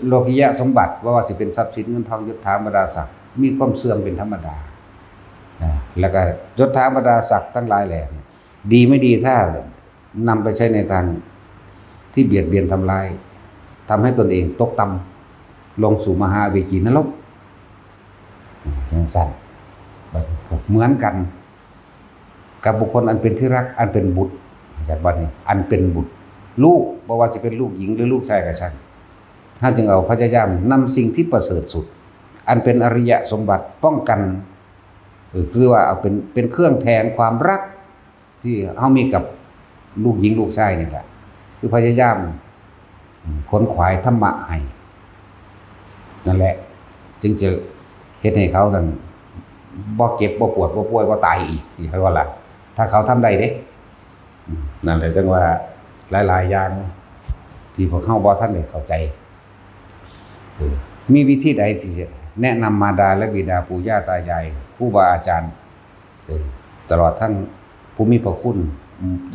โลกิยะสมบัติว่าจะเป็นทรัพย์สินเงินทองยศถาบรรดาศักดิ์มีความเสื่อมเป็นธรรมดาแล้วก็ยศถาบรรดาศักดิ์ทั้งหลายแหล่ดีไม่ดีถ้านำไปใช้ในทางที่เบียดเบียนทำลายทำให้ตนเองตกต่ำลงสู่มหาเวจีนรกอย่างสั้นเหมือนกันกับบุคคลอันเป็นที่รักอันเป็นบุตรจากบ้านนี้อันเป็นบุตรลูกบ่ว่าจะเป็นลูกหญิงหรือลูกชายก็ช่างถ้าจึงเอาพยายามนำสิ่งที่ประเสริฐสุดอันเป็นอริยสมบัติป้องกันคือว่าเอาเป็นเครื่องแทนความรักที่เฮามีกับลูกหญิงลูกชายนี่แหละคือพยายามขนขวายธรรมะให้นั่นแหละจึงจะเฮ็ดให้เขานั้นบ่เจ็บบ่ปวดบ่ป่วยบ่ตายอีกนี่คือว่าล่ะถ้าเขาทำได้เด้นั่นแหละจังว่าหลายๆอย่างที่พวกเฮาบ่ทันได้เข้าใจมีวิธีใดที่จะแนะนำมารดาและบิดาปู่ย่าตายายครูบาอาจารย์ตลอดทั้งผู้มีพระคุณ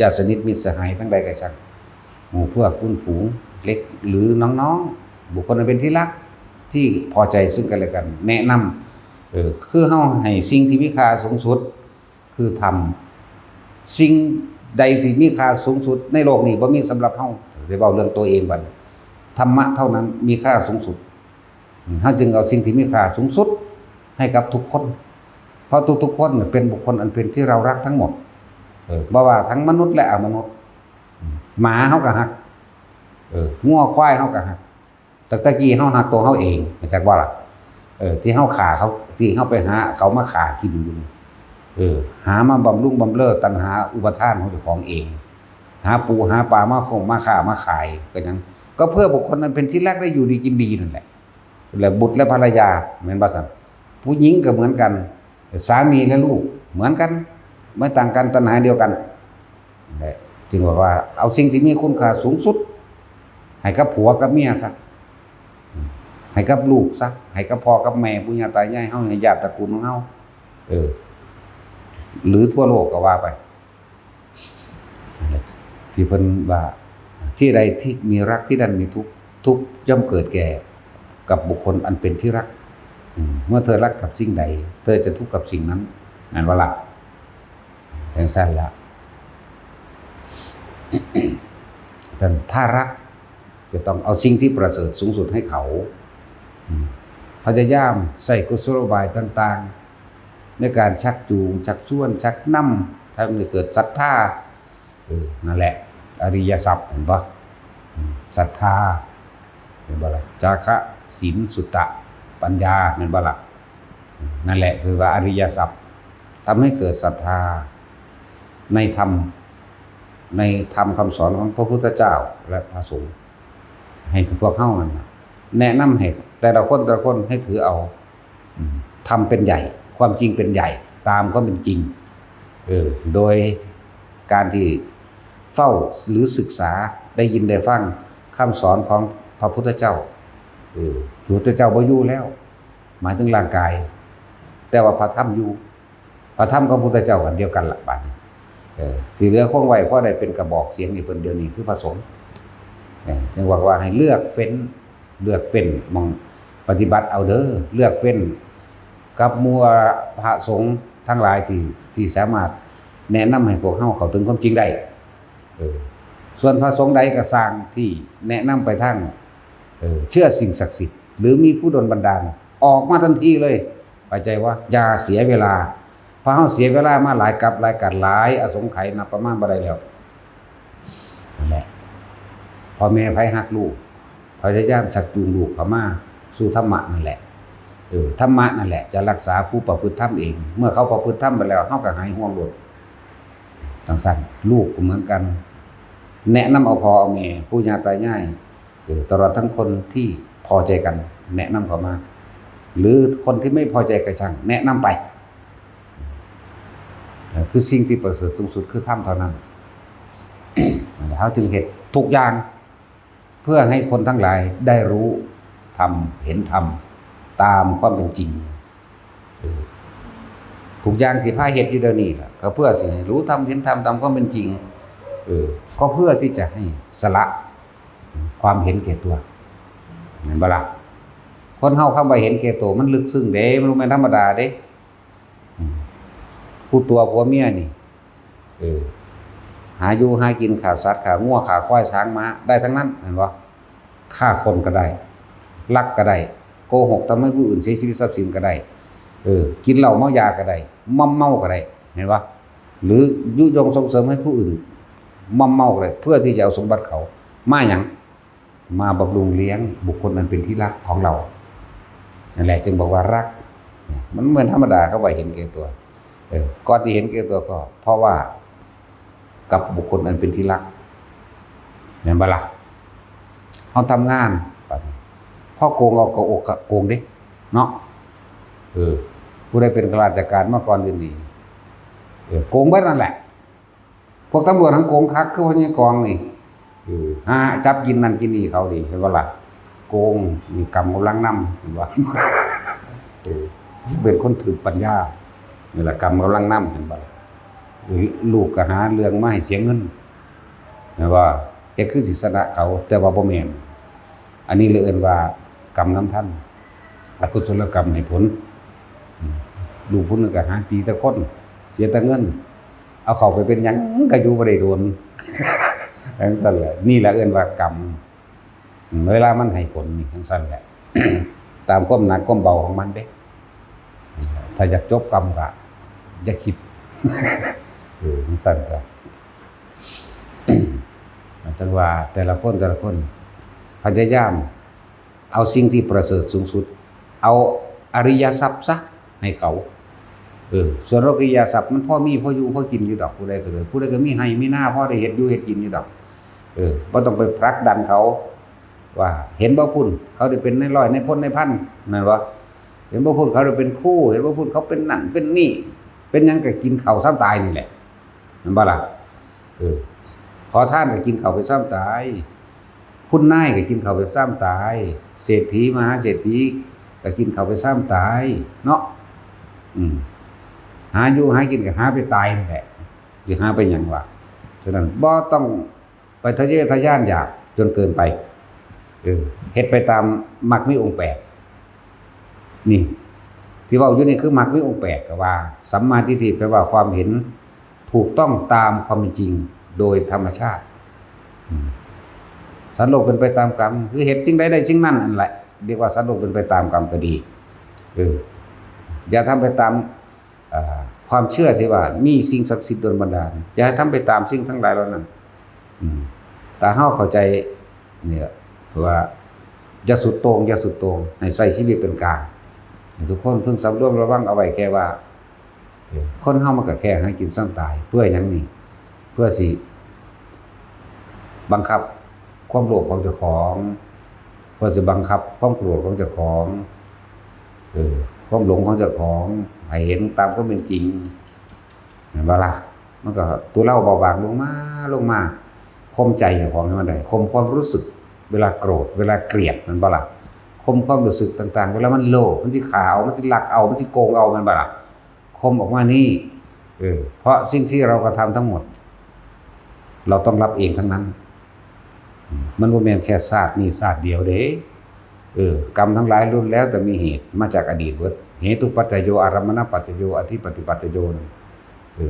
ญาติสนิทมิตรสหายทั้งใดก็ช่างหมู่พวกคุณฝูงเล็กหรือน้องๆบุคคลอันเป็นที่รักที่พอใจซึ่งกันและกันแนะนำคือเฮาให้สิ่งที่มีค่าสูงสุดคือทำสิ่งใดที่มีค่าสูงสุดในโลกนี้บ่มีสำหรับเฮาได้เว้าเรื่องตัวเองบัดธรรมะเท่านั้นมีค่าสูงสุดเฮาจึงเอาสิ่งที่มีค่าสูงสุดให้กับทุกคนเพราะทุกๆคนเป็นบุคคลอันเป็นที่เรารักทั้งหมดบ่ว่าทั้งมนุษย์และอมนุษย์หมาเฮาก็ฮักงัวควายเฮาก็ฮักตะกี้เฮาฮักตัวเฮาเองมาจากว่าล่ะที่เฮาฆ่าเขาที่เฮาไปหาเขามาฆ่ากินอยู่หามาบำรุงบำเรอตัณหาอุปทานของเจ้าของเองหาปูหาปลามาคงมาฆ่ามาขายก็ยังก็เพื่อบุคคลนั้นเป็นที่รักได้อยู่ดีกินดีนั่นแหละแล้วบุตรและภรรยาเหมือนบ่ซั่นผู้หญิงก็เหมือนกันสามีและลูกเหมือนกันไม่ต่างกันตัณหาเดียวกันจึงบอกว่าเอาสิ่งที่มีคุณค่าสูงสุดให้กับผัวกับเมียซะให้กับลูกซะให้กับพ่อกับแม่ปู่ย่าตายายเฮาให้ญาติตระกูลของเฮาหรือทั่วโลกก็ว่าไปที่เพิ่นว่าที่ใดที่มีรักที่นั่นมีทุกข์ย่อมเกิดแก่กับบุคคลอันเป็นที่รักเมื่อเธอรักกับสิ่งใดเธอจะทุกข์กับสิ่งนั้นนั่นว่าล่ะอย่างสั้นละแต่ถ้ารักจะต้องเอาสิ่งที่ประเสริฐสูงสุดให้เขาพยายามใส่กุศโลบายต่างๆในการชักจูงชักชวนชักนำทำให้เกิดศรัทธานั่นแหละอริยทรัพย์เห็นปะศรัทธาเห็นปะล่ะจาคะศีลสุตตะปัญญาเห็นปะล่ะนั่นแหละคือว่าอริยทรัพย์ทำให้เกิดศรัทธาในธรรมคำสอนของพระพุทธเจ้าและพระสงฆ์ให้พวกเข้ามันแนะนำให้แต่ละคนให้ถือเอาทำเป็นใหญ่ความจริงเป็นใหญ่ตามก็เป็นจริง โดยการที่เฝ้าหรือศึกษาได้ยินได้ฟังคำสอนของพระพุทธเจ้าพระพุทธเจ้าบ่อยู่แล้วหมายถึงร่างกายแต่ว่าพระธรรมอยู่พระธรรมกับพระพุทธเจ้ากันเดียวกันละบัดนี้สิเหลือคงไว้เพราะได้เป็นกระบอกเสียงนี่เพิ่นเดี๋ยวนี้คือพระสงฆ์จึงว่าให้เลือกเฟ้นมองปฏิบัติเอาเด้อเลือกเฟ้นกับมัวพระสงฆ์ทั้งหลายที่สามารถแนะนำให้พวกเฮาเข้าถึงความจริงได้ส่วนพระสงฆ์ใดก็สร้างที่แนะนำไปทางเชื่อสิ่งศักดิ์สิทธิ์หรือมีผู้ดลบันดาลออกมาทันทีเลยเข้าใจว่าอย่าเสียเวลาเพราะเฮาเสียเวลามาหลายกับหลายกัดหลายอสงไขยนับประมาณบ่ได้แล้วนั่นแหละพ่อแม่ไผฮักลูกพยายามชักจูงลูกเข้ามาสู่ธรรมะนั่นแหละธรรมะนั่นแหละจะรักษาผู้ประพฤติธรรมเองเมื่อเขาประพฤติธรรมไปแล้วเฮาก็หายห่วงโลดจังซั่นลูกก็เหมือนกันแนะนำเอาพ่อเอาแม่ปู่ย่าตายายตลอดทั้งคนที่พอใจกันแนะนำเข้ามาหรือคนที่ไม่พอใจก็ช่างแนะนำไปคือสิ่งที่ประเสริฐสูงสุดคือธรรมเท่านั้นเขาจึงเห็นทุกอย่างเพื่อให้คนทั้งหลายได้รู้ธรรมเห็นธรรมตามความเป็นจริงทุกอย่างที่พาเฮ็ดอยู่เดี๋ยวนี้ล่ะก็เพื่อสิให้รู้ธรรมเห็นธรรมตามความเป็นจริงก็เพื่อที่จะให้สละความเห็นแก่ตัวเห็นบ่ล่ะคนเฮาคำว่าเห็นแก่ตัวมันลึกซึ้งเด้มันบ่แม่นธรรมดาเด้ผู้ตัวผัวเมียนี่หาอยู่หากินขาสัตว์ขางัวขาควายช้างม้าได้ทั้งนั้นเห็นบ่ฆ่าคนก็ได้ลักก็ได้โกหกทำให้ผู้อื่นเสียชีวิตทรัพย์สินก็ได้กินเหล้าเมายาก็ได้ม่อมเมาก็ได้เห็นบ่หรือยุยงส่งเสริมให้ผู้อื่นม่อมเมาก็ได้เพื่อที่จะเอาสมบัติเขามาหยังมาบำรุงเลี้ยงบุคคลนั้นเป็นที่รักของเรานั่นแหละจึงบอกว่ารักมันเหมือนธรรมดาเขาว่าเห็นแก่ตัวก่อนที่เห็นแก่ตัวก็เพราะว่ากับบุคคลอันเป็นที่รักเห็นบ่ล่ะเขาทำงานพ่อโกงเอากระอกกะโกงเด้เนาะผู้ใดเป็นข้าราชการมาก่อนอื่นนี่โกงไว้นั่นแหละพวกตำรวจทั้งโกงคักคือว่านี่กองนี่จับกินนั่นกินนี่เขาดีเห็นบ่ล่ะโกงมีกรรมกำลังนำเห็นบ่เป็นคนถือปัญญานี่แหละกรรมกำลังนำเห็นบ่ลูกก็หาเรื่องมาให้เสียเงินนะว่าเฮ็ดคือสิชนะเขาแต่ว่าบ่แม่นอันนี้เลยเอิ้นว่ากรรมนำท่านอกุศลกรรมให้ผลลูกผู้นึงก็หาตีแต่คนเสียแต่เงินเอาเข้าไปเป็นหยังก็อยู่บ่ได้โดนจังซั่นแหละนี่แหละเอิ้นว่ากรรมเวลามันให้ผลนี่จังซั่นแหละตามความหนักความเบาของมันเด้ถ้าอยากจบกรรมก็อย่าคิดสั่นก็จังว่าแต่ละคนพยายามเอาสิ่งที่ประเสริฐสูงสุดเอาอริยทรัพย์ซะให้เขาส่วนโลกียทรัพย์มันพอมีพออยู่พอกินอยู่ดอกผู้ใดก็เลยผู้ใดก็มีให้มีหน้าพอได้เฮ็ดอยู่เฮ็ดกินอยู่ดอกบ่ต้องไปผลักดันเขาว่าเห็นบ่พุ่นเขาได้เป็นในร้อยในพ้นในพันนั่นว่าเห็นบ่พุ่นเขาได้เป็นคู่เห็นบ่พุ่นเขาเป็นนั่นเป็นนี่เป็นหยังก็กินข้าวซ้ำตายนี่แหละนั่นบ่ล่ะขอทานก็กินข้าวไปซ้ำตายคุณนายก็กินข้าวไปซ้ำตายเศรษฐีมหาเศรษฐีก็กินข้าวไปซ้ำตายเนาะหาอยู่หากินก็หาไปตายนี่แหละสิหาไปหยังวะฉะนั้นบ่ต้องไปทะเยอทะยานอยากจนเกินไปเฮ็ดไปตามมรรคมีองค์8นี่ที่เว้าอยู่นี่คือมรรคมีองค์8ก็ว่าสัมมาทิฏฐิแปลว่าความเห็นถูกต้องตามความเป็นจริงโดยธรรมชาติสันโลกเป็นไปตามกรรมคือเหตุสิ่งใดได้สิ่งนั้นนั่นแหละเรียกว่าสันโลกเป็นไปตามกรรมก็ดีอย่าทำไปตามความเชื่อที่ว่ามีสิ่งศักดิ์สิทธิ์ดลบันดาลอย่าทำไปตามสิ่งทั้งหลายเหล่านั้นแต่เฮาเข้าใจเนี่ยว่าอย่าสุดโต่งให้ใช้ชีวิตเป็นกลางทุกคนเพิ่งสำรวมระวังเอาไว้แค่ว่าคนเฮามันก็แค่ให้กินซ้ำตายเพื่อหยังนี่เพื่อสิบังคับความโลภของเจ้าของเพื่อสิบังคับความโกรธของเจ้าของความหลงของเจ้าของให้เห็นตามความเป็นจริง เห็นบ่ล่ะมันก็ตัวเราเบาบางลงมาข่มใจของมันได้ข่มความรู้สึกเวลาโกรธเวลาเกลียดมันบ่ล่ะข่มความรู้สึกต่างๆเวลามันโลภมันสิขาวมันสิลักเอามันสิโกงเอามันบ่ล่ะข่มออกมานี่เพราะสิ่งที่เรากระทำทั้งหมดเราต้องรับเองทั้งนั้นมันบ่แม่นแค่ชาตินี้ชาติเดียวเด้กรรมทั้งหลายล้วนแล้วแต่มีเหตุมาจากอดีตเบิดเหตุปัจจโยอารมณปัจจโยอธิปฏิปัจจโย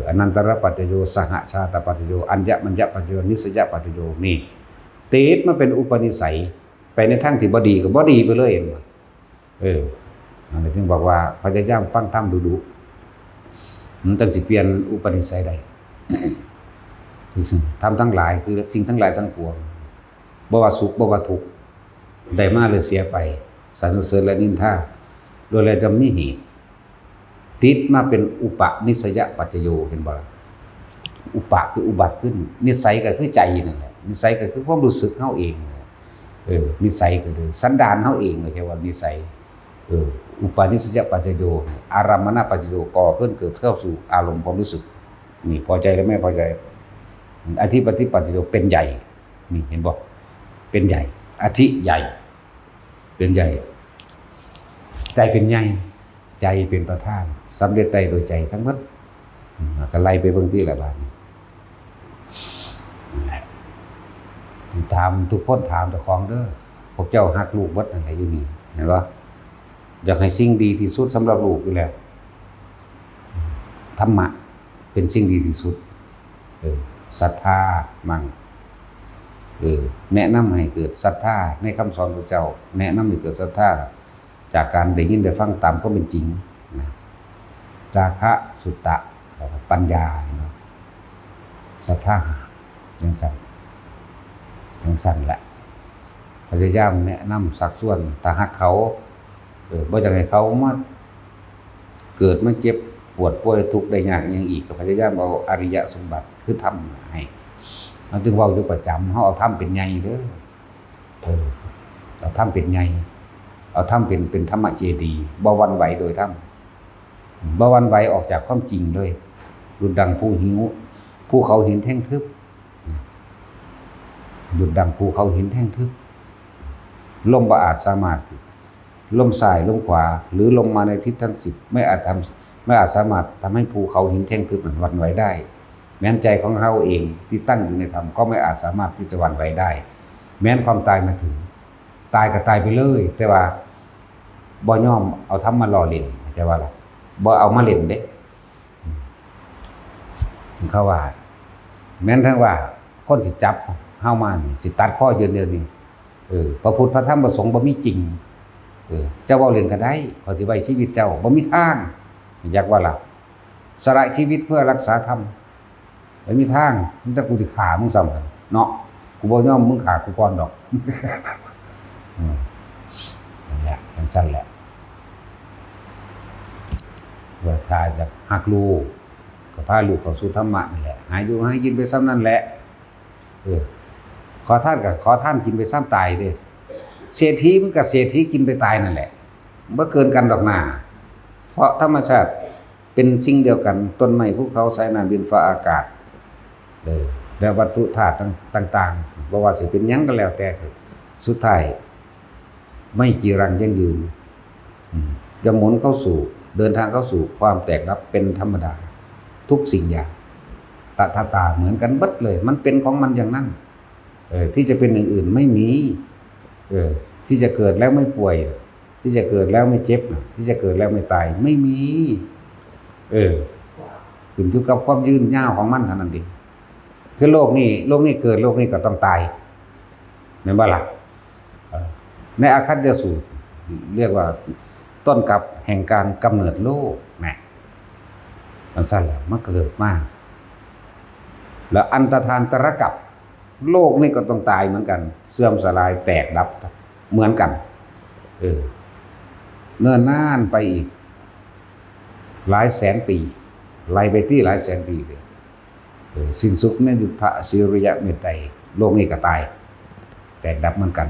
อนันตรปัจจโยสหชาตปัจจโยอัญญมัญญปัจจโยนิสยปัจจโยนี่ติดมาเป็นอุปนิสัยไปในทางที่บ่ดีก็บ่ดีไปเลยนั่นถึงบอกว่าพยายามฟังธรรมดูๆมันต้องสิเปลี่ยนอุปนิสัยได้ทำทั้งหลายคือสิ่งทั้งหลายทั้งปวงบ่ว่าสุขบ่ว่าทุกข์ได้มาหรือเสียไปสรรเสริญและนินทาโดยแล้วจะมีเหตุติดมาเป็นอุปนิสัยปัจจโยเห็นบ่ล่ะอุปคืออุบัติขึ้นนิสัยก็คือใจนั่นแหละนิสัยก็คือความรู้สึกเฮาเองนิสัยก็คือสันดานเฮาเองเลยแค่ว่านิสัยอุปนิสัยปัจจโยอารมณปัจจโยก่อขึ้นเกิดเข้าสู่อารมณ์ความรู้สึกนี่พอใจแล้วไม่พอใจอธิปฏิปัจจโยเป็นใหญ่นี่เห็นบ่เป็นใหญ่อธิใหญ่เป็นใหญ่ใจเป็นใหญ่ใจเป็นประธานสำเร็จได้โดยใจทั้งหมดก็ไล่ไปเบิ่งที่ละบาดถามทุกคนถามเจ้าของเด้อพวกเจ้าฮักลูกวัดอะไรอยู่นี่เห็นบ่อยากให้สิ่งดีที่สุดสำหรับลูกอยู่แล้วธรรมะเป็นสิ่งดีที่สุดศรัทธามั่งแนะนำให้เกิดศรัทธาในคำสอนของเจ้าแนะนำให้เกิดศรัทธาจากการได้ยินได้ฟังตามก็เป็นจริงนะจาคะสุตตะปัญญาศรัทธาอย่างสั่นแหละพยายามแนะนำสักส่วนถ้าหักเขาบ่อยากให้เขามาเกิดมาเจ็บปวดป่วยทุกข์ได้ยากอย่างอีกก็พยายามเอาอริยสมบัติคือทำให้เราจึงเว้าอยู่ประจำเขาเอาทำเป็นใหญ่เด้อเอาทำเป็นใหญ่เอาทำเป็นธรรมเจดีย์บ่หวั่นไหวโดยธรรมบ่หวั่นไหวออกจากความจริงเลยดุจดังผู้หิวภูเขาหินแท่งทึบดุจดังภูเขาหินแท่งทึบลมบ่อาจสามารถลมซ้ายลมขวาหรือลมมาในทิศทั้ง10ไม่อาจสามารถทำให้ภูเขาหินแท่งทึบนั้นหวั่นไหวได้แม้นใจของเราเองที่ตั้งอยู่ในธรรมก็ไม่อาจสามารถที่จะหวั่นไหวได้แม้นความตายมาถึงตายก็ตายไปเลยแต่ว่าบ่ยอมเอาธรรมมาล่อเล่นเข้าใจว่าล่ะบ่เอามาเล่นเด้เขาว่าแม้นทั้งว่าคนที่จับเฮามานี่สิตัดข้อเดียวนี่พระพุทธพระธรรมพระสงฆ์บ่มีจริงเจ้าเว้าเล่นก็ได้เขาสิไว้ชีวิตเจ้าบ่มีทางอยากว่าล่ะสละชีวิตเพื่อรักษาธรรมไม่มีทางมันถ้ากูสิฆ่ามึงซ้ำเนาะกูบ่ยอมมึงฆ่ากูก่อนดอกนั่นแหละสั้นแหละว่าถ้าจะหักลูกก็พาลูกเข้าสู่ธรรมะนั่นแหละหาอยู่ให้กินไปซ้ำนั่นแหละขอท่านกับขอท่านกินไปซ้ำตายเด้เศรษฐีมันกับเศรษฐีกินไปตายนั่นแหละบ่เกินกันดอกหน้าเพราะธรรมชาติเป็นสิ่งเดียวกันต้นไม้ภูเขาสายน้ำดินฟ้าอากาศแล้ววัตถุธาตุต่างๆบ่ว่าสิเป็นหยังก็แล้วแต่สุดท้ายไม่จีรังยั่งยืนจะหมุนเข้าสู่เดินทางเข้าสู่ความแตกดับเป็นธรรมดาทุกสิ่งอย่างตาเหมือนกันเบิดเลยมันเป็นของมันอย่างนั้นที่จะเป็นอย่างอื่นไม่มีที่จะเกิดแล้วไม่ป่วยที่จะเกิดแล้วไม่เจ็บที่จะเกิดแล้วไม่ตายไม่มีขึ้นอยู่กับความยืนยาวของมันเท่านั้นเองคือโลกนี้เกิดโลกนี้ก็ต้องตายแม่นบ่ล่ะในอาคัตยสูตรเรียกว่าต้นกับแห่งการกำเนิดโลกนะสั้นๆแล้วมันเกิดมาแล้วอันตทานตรกับโลกนี่ก็ต้องตายเหมือนกันเสื่อมสลายแตกดับเหมือนกันเนิ่นนานไปอีกหลายแสนปีไล่ไปที่หลายแสนปีเลยสิ้นสุดในยุคพระศิริยะเมตไตรโลกนี้ก็ตายแตกดับเหมือนกัน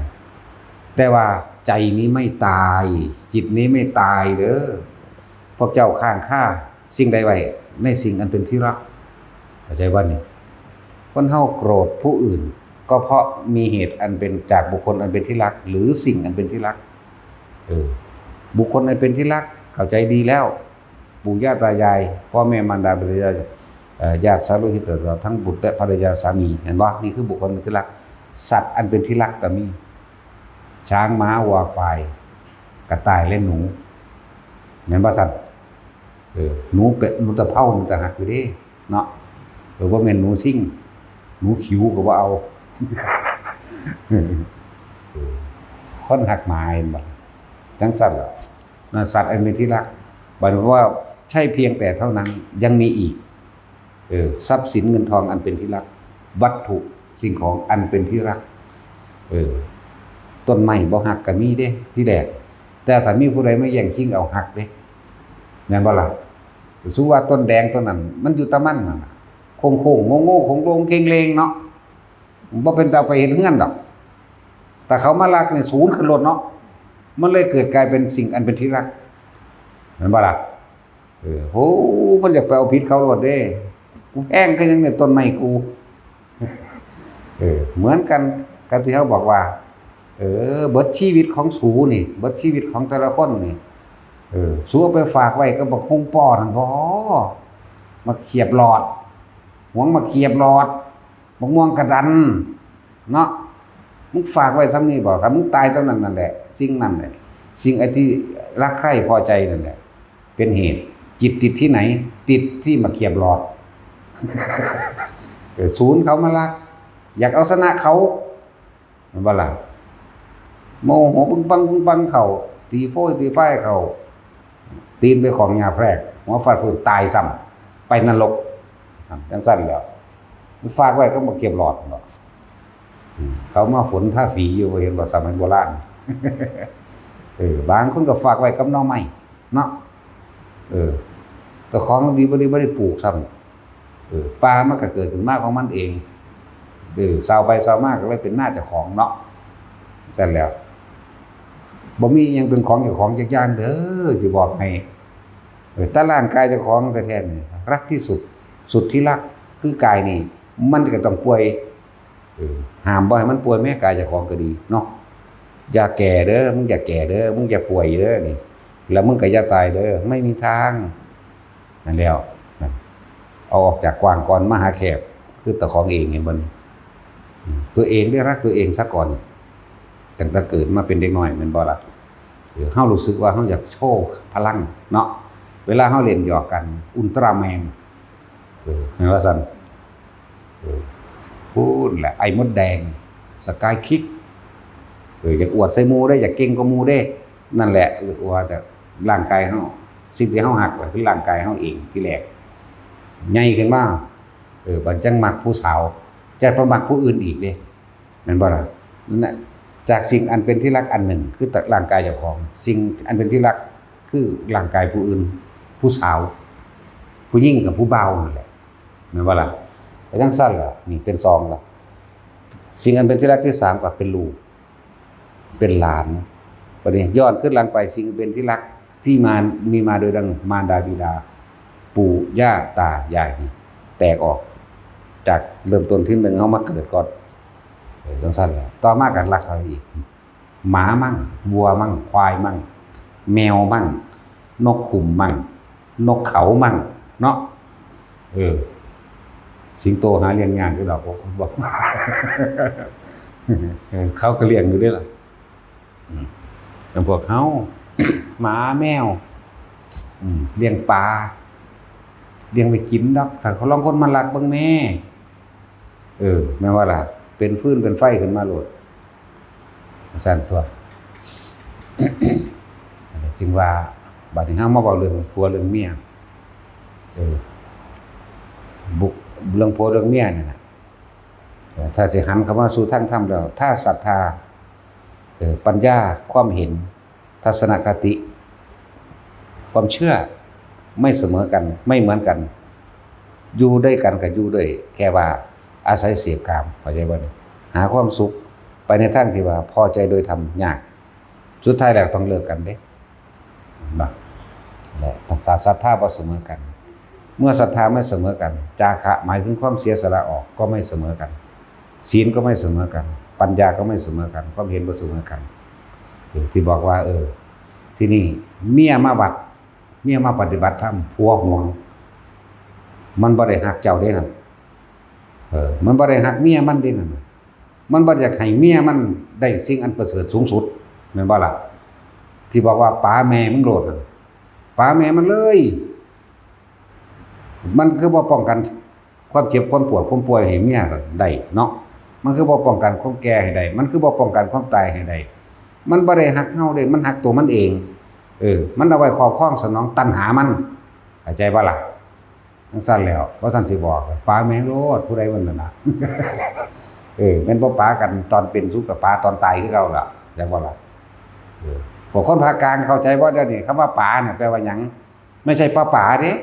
แต่ว่าใจนี้ไม่ตายจิตนี้ไม่ตายเด้อพวกเจ้าข้างค่าสิ่งใดไว้ ในสิ่งอันเป็นที่รักเข้าใจว่านี่คนเฮาโกรธผู้อื่นก็เพราะมีเหตุอันเป็นจากบุคคลอันเป็นที่รักหรือสิ่งอันเป็นที่รักบุคคลอันเป็นที่รักเข้าใจดีแล้วปู่ย่าตายายพ่อแม่มารดาบิดาญาติสาโลหิตทั้งบุตรและภรรยาสามีเห็นบ่นี่คือบุคคลเป็นที่รักสัตว์อันเป็นที่รักก็มีช้างม้าวัวควายกระต่ายและหนูเห็นบ่สัตว์หนูเป็ดหนูตะเภาหนูตะหักอยู่เด้เนาะหรือว่าแม่นหนูซิ่งหนูขิวก็บ่เอาคนหักหมายบ่จังซั่นล่ะนะสัตว์อันเป็นที่รักหมายถึงว่าใช่เพียงแต่เท่านั้นยังมีอีกทรัพย์สินเงินทองอันเป็นที่รักวัตถุสิ่งของอันเป็นที่รักต้นไม้บ่หักก็มีเด้ที่แรกแต่ถ้ามีผู้ใดมาแย่งชิงเอาหักเด้แม่นบ่ล่ะสู้ว่าต้นแดงต้นนั้นมันอยู่ตะมันน่ะโค้งๆโง่ๆโลงๆเกงเลงเนาะบ่เป็นตาไปเห็นเฮือนดอกแต่เขามารักนี่ศูนย์ขึ้นรถเนาะมันเลยเกิดกลายเป็นสิ่งอันเป็นที่รักแม่นบ่ล่ะโหมันอยากไปเอาผิดเขารถเด้กูแพงก็ยังเนี่ยต้นไม้กูเหมือนกันกับที่เขาบอกว่าเบิดชีวิตของสูนี่เบิดชีวิตของแต่ละคนนี่สูไปฝากไว้ก็บอกคงป้อนั่นบ่มาเขียบหลอดหวงมาเขียบหลอดมะม่วงกระดันเนาะมึงฝากไว้ซ้ำนี่บอกถ้ามึงตายเท่านั้นนั่นแหละสิ่งนั้นแหละสิ่งไอ้ที่รักใคร่พอใจนั่นแหละเป็นเหตุจิตติดที่ไหนติดที่มาเขียบหลอดศูนย์เขามารักอยากเอาชนะเขามันบ่ล่ะโมโหปึ้งปังเขาตีโฟ้ตีไฟเขาตีนไปของยาแพรกหัวฟาดพื้นตายซ้ำไปนรกจังสั้นแล้วฝากไว้ก็มาเก็บหลอดเนาะเขามาฝนท่าฝีอยู่เห็นว่าสมัยโบราณบางคนก็ฝากไว้กับน้องไม้เนาะแต่ของดีบ่ได้ปลูกซ้ำปลามันก็เกิดขึ้นมาของมันเองเศร้าไปเศร้ามากก็เลยเป็นหน้าเจ้าของเนาะเสร็จแล้วบ่มียังเป็นของเจ้าของจักอย่างเด้อสิบอกให้แต่ร่างกายเจ้าของแท้ๆนี่รักที่สุดที่รักคือกายนี่มันก็ต้องป่วยห้ามบ่ให้มันป่วยแม้กายเจ้าของก็ดีเนาะอย่าแก่เด้อมึงอย่าแก่เด้อมึงอย่าป่วยเด้อนี่แล้วมึงก็อย่าตายเด้อไม่มีทางนั่นแล้วเอาออกจากกว้างก่อนมาหาแคบคือตะของเองเนี่ยมันตัวเองได้รักตัวเองซะก่อนตั้งแต่เกิดมาเป็นเด็กน้อยแม่นบ่ล่ะเฮารู้สึกว่าเฮาอยากโชว์พลังเนาะเวลาเฮาเล่นหยอกกันอุลตร้าแมนเห็นว่าซั่นพูดแหละไอ้มดแดงสกายคิกอยากอวดใส่หมู่ได้อยากเก่งกว่าหมู่ได้นั่นแหละว่าแต่ร่างกายเฮาสิ่งที่เฮาฮักคือร่างกายเฮาเองที่แรกใหญ่ขึ้นมาบัดจังมักผู้สาวจะประมักผู้อื่นอีกเด้แม่นบ่ล่ะนั่นจากสิ่งอันเป็นที่รักอันหนึ่งคือร่างกายเจ้าของสิ่งอันเป็นที่รักคือร่างกายผู้อื่นผู้สาวผู้หญิงกับผู้เบานั่นแหละแม่นบ่ล่ะแต่จังซั่นล่ะนี่เป็นซองล่ะสิ่งอันเป็นที่รักที่สามก็เป็นลูกเป็นหลานบัดนี้ย้อนขึ้นหลังไปสิ่งเป็นที่รักที่มีมาโดยดังมารดาบิดาปู่ย่าตายายนี่แตกออกจากเริ่มต้นที่หนึ่งเขามาเกิดก่อนจังซั่นแหละต่อมากันรักเขาอีกหมามั่งวัวมั่งควายมั่งแมวมั่งนกขุ่มมั่งนกเขามั่งเนาะสิงโตหาเลี้ยงยากอยู่ดอกบอก เขาก็เลี้ยงอยู่ด้วยล่ะอย่างพวกเขา หมาแมวเลี้ยงปลาเลี้ยงไปกินดอกถ้าเขาลองคนมารักเบิ่งแม่แม่ว่าล่ะเป็นฟืนเป็นไฟขึ้นมาโลดสั่นตัว จึงว่าบัดนี้เฮามาเว้าเรื่องผัวเรื่องเมียเรื่องผัวเรื่องเมียนี่น่ะถ้าสิหันเข้ามาสู่ทางธรรมแล้วถ้าศรัทธาปัญญาความเห็นทัศนคติความเชื่อไม่เสมอกันไม่เหมือนกันอยู่ด้วยกันกับอยู่ด้วยแค่ว่าอาศัยเสพกามเข้าใจบ่หาความสุขไปในทางที่ว่าพอใจโดยธรรมยากสุดท้ายแล้วต้องเลิกกันเด้บ่และศรัทธาบ่เสมอกัน เมื่อศรัทธาไม่เสมอกันจาคะหมายถึงความเสียสละออกก็ไม่เสมอกันศีลก็ไม่เสมอกันปัญญาก็ไม่เสมอกันความเห็นบ่เสมอกันที่บอกว่าที่นี่เมียมาบัดเมียมาปฏิบัติธรรมผัวห่วงมันบ่ได้หักเจ้าเด้นั่นมันบ่ได้หักเมียมันเด้นั่นมันบ่อยากให้เมียมันได้สิ่งอันประเสริฐสูงสุดแม่นบ่ล่ะที่บอกว่าป๋าแม่มึงโลดป๋าแม่มันเลยมันคือบ่ป้องกันความเจ็บความปวดความป่วยให้เมียได้เนาะมันคือบ่ป้องกันความแก่ให้ได้มันคือบ่ป้องกันความตายให้ได้มันบ่ได้หักเฮาเด้มันหักตัวมันเองมันเอาไว้ครอบครองสนองตัณหามันเข้าใจบ่ล่ะจังซั่นแล้วว่าซั่นสิบอกป๋าแม่โลดผู้ใดมันนั่นน่ะแม่นบ่ป๋ากันตอนเป็นสุขกับป๋าตอนตายคือเก่าล่ะจังบ่ล่ะพวกคนภาคกลางเข้าใจบ่เดี๋ยวนี้คำว่าป๋าเนี่ยแปลว่าหยังไม่ใช่ป๋าเด้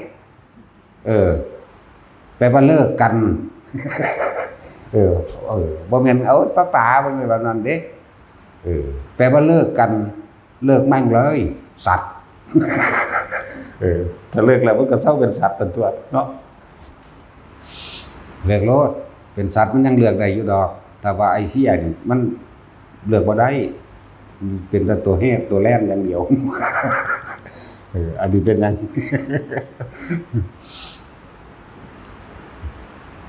แปลว่าเลิกกันบ่แม่นเอาป๋าบ่แม่นแบบนั้นเด้แปลว่าเลิกกันเลิกแม่งเลยสัตว์ถ้าเลิกแล้วมันก็เศร้าเป็นสัตว์ตันตัวเนาะเลิกโลดเป็นสัตว์มันยังเลือกได้อยู่ดอกแต่ว่าไอ้เหี้ยนี่มันเลือกบ่ได้เป็นแต่ตัวแห้ตัวแล่นอย่างเดียวอันนี้เป็นยัง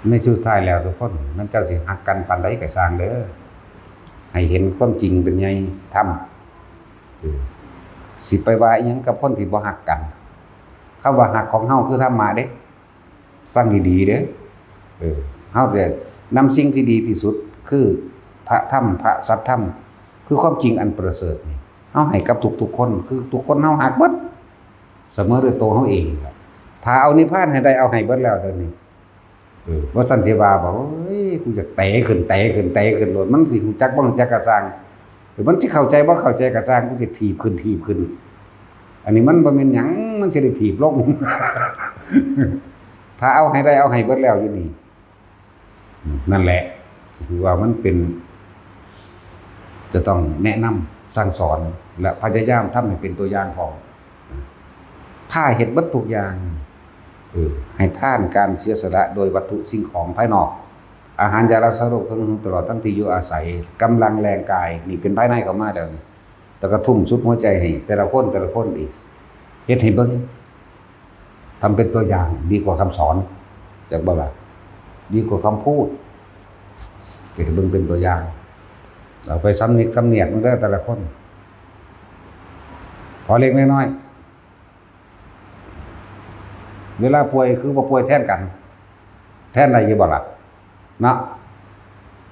ในสุดท้ายแล้วทุกคนมันเจ้าสิหักกันปานใดก็สร้างเด้อให้เห็นความจริงเป็นไงทำสิไปว่าอีหยังกับคนที่บ่หักกันคำว่าหักของเฮาคือธรรมะเด้ฟังดีๆเด้อเฮาจะนำสิ่งที่ดีที่สุดคือพระธรรมพระสัทธรรมคือความจริงอันประเสริฐนี่เฮาให้กับทุกๆคนคือทุกคนเฮาหักเบิดเสมอด้วยตัวเฮาเองถ้าเอานิพพานให้ได้เอาให้เบิดแล้วเดี๋ยวนี้ว่าสันติวาบอกเฮ้ยกูจะเตะขึ้นโลดมันสิฮู้จักบ่ฮู้จักกระซังหรือมันสิเข้าใจบ่เข้าใจกระซังกูจะถีบขึ้นอันนี้มันบ่แม่นหยังมันสิได้ถีบลง ถ้าเอาให้ได้เอาให้เบิดแล้วอยู่นี่นั่นแหละถือว่ามันเป็นจะต้องแนะนำสั่งสอนและพยายามทำให้เป็นตัวอย่างของถ้าเฮ็ดเบิดทุกอย่างให้ท่านการเสียสละโดยวัตถุสิ่งของภายนอกอาหารยารักษาโรคตลอดทั้งที่อยู่อาศัยกำลังแรงกายนี่เป็นภายในเข้ามาแล้วก็ทุ่มสุดหัวใจให้แต่ละคนอีกเฮ็ดให้เบิ่งทำเป็นตัวอย่างดีกว่าคำสอนจากบ่ล่ะดีกว่าคำพูดเฮ็ดให้เบิ่งเป็นตัวอย่างเอาไปสำเนียกมันได้แต่ละคนพอเล็กน้อยเวลาป่วยคือบ่ป่วยแทนกันแทนได้อยู่บ่ล่ะเนาะ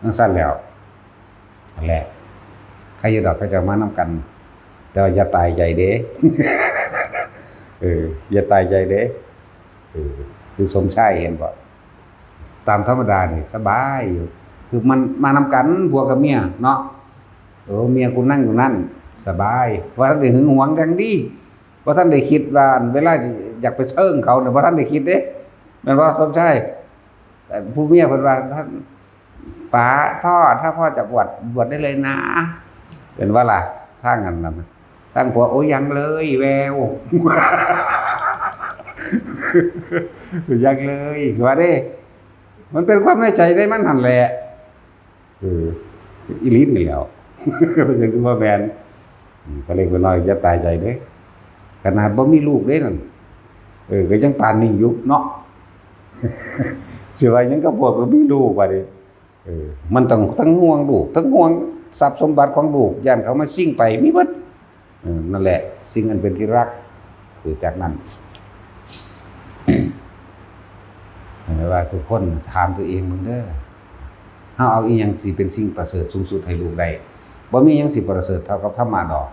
จังซั่นแล้วนั่นแหละใครจะดอกก็จะมานำกันแต่ว่าอย่าตายใจเด้อย่าตายใจเด้คือสมชายเห็นบ่ตามธรรมดานี่สบายอยู่คือมันมานำกันผัวกับเมียเนาะเมียกูนั่งอยู่นั่นสบายว่าท่านได้หึงหวงจังดีว่าท่านได้คิดว่าเวลาอยากไปเชิงเขาเนี่ยว่าท่านได้คิดเด้แม่นบ่สมชายผู้เมียเพิ่นว่าท่านป๋าพ่อถ้าพ่อจะบวชได้เลยนะเป็นว่าล่ะทางนั้นทางผัวโอ้ยังเลยแวว ยังเลยว่าเด้มันเป็นความในใจได้มันหั่นแหละอีหลีนี่แหล้วเป็นจังซี่บ่แม่นก็เลยบ่น้อยอย่าตายใจเด้ขนาดบ่มีลูกเด้นั่นก็ยังปานนี้อยู่เนาะสิว่ายังก็พวกบ่มีลูกว่าดิมันต้องทั้งห่วงลูกทั้งห่วงทรัพย์สมบัติของลูกย่านเขามาซิ่งไปมีเบิดนั่นแหละสิ่งอันเป็นที่รักคือจากนั้นว่าทุกคนถามตัวเองมึงเด้อเฮาเอาอีหยังสิเป็นสิ่งประเสริฐสูงสุดให้ลูกได้บ่มีหยังสิประเสริฐเท่ากับธรรมะดอก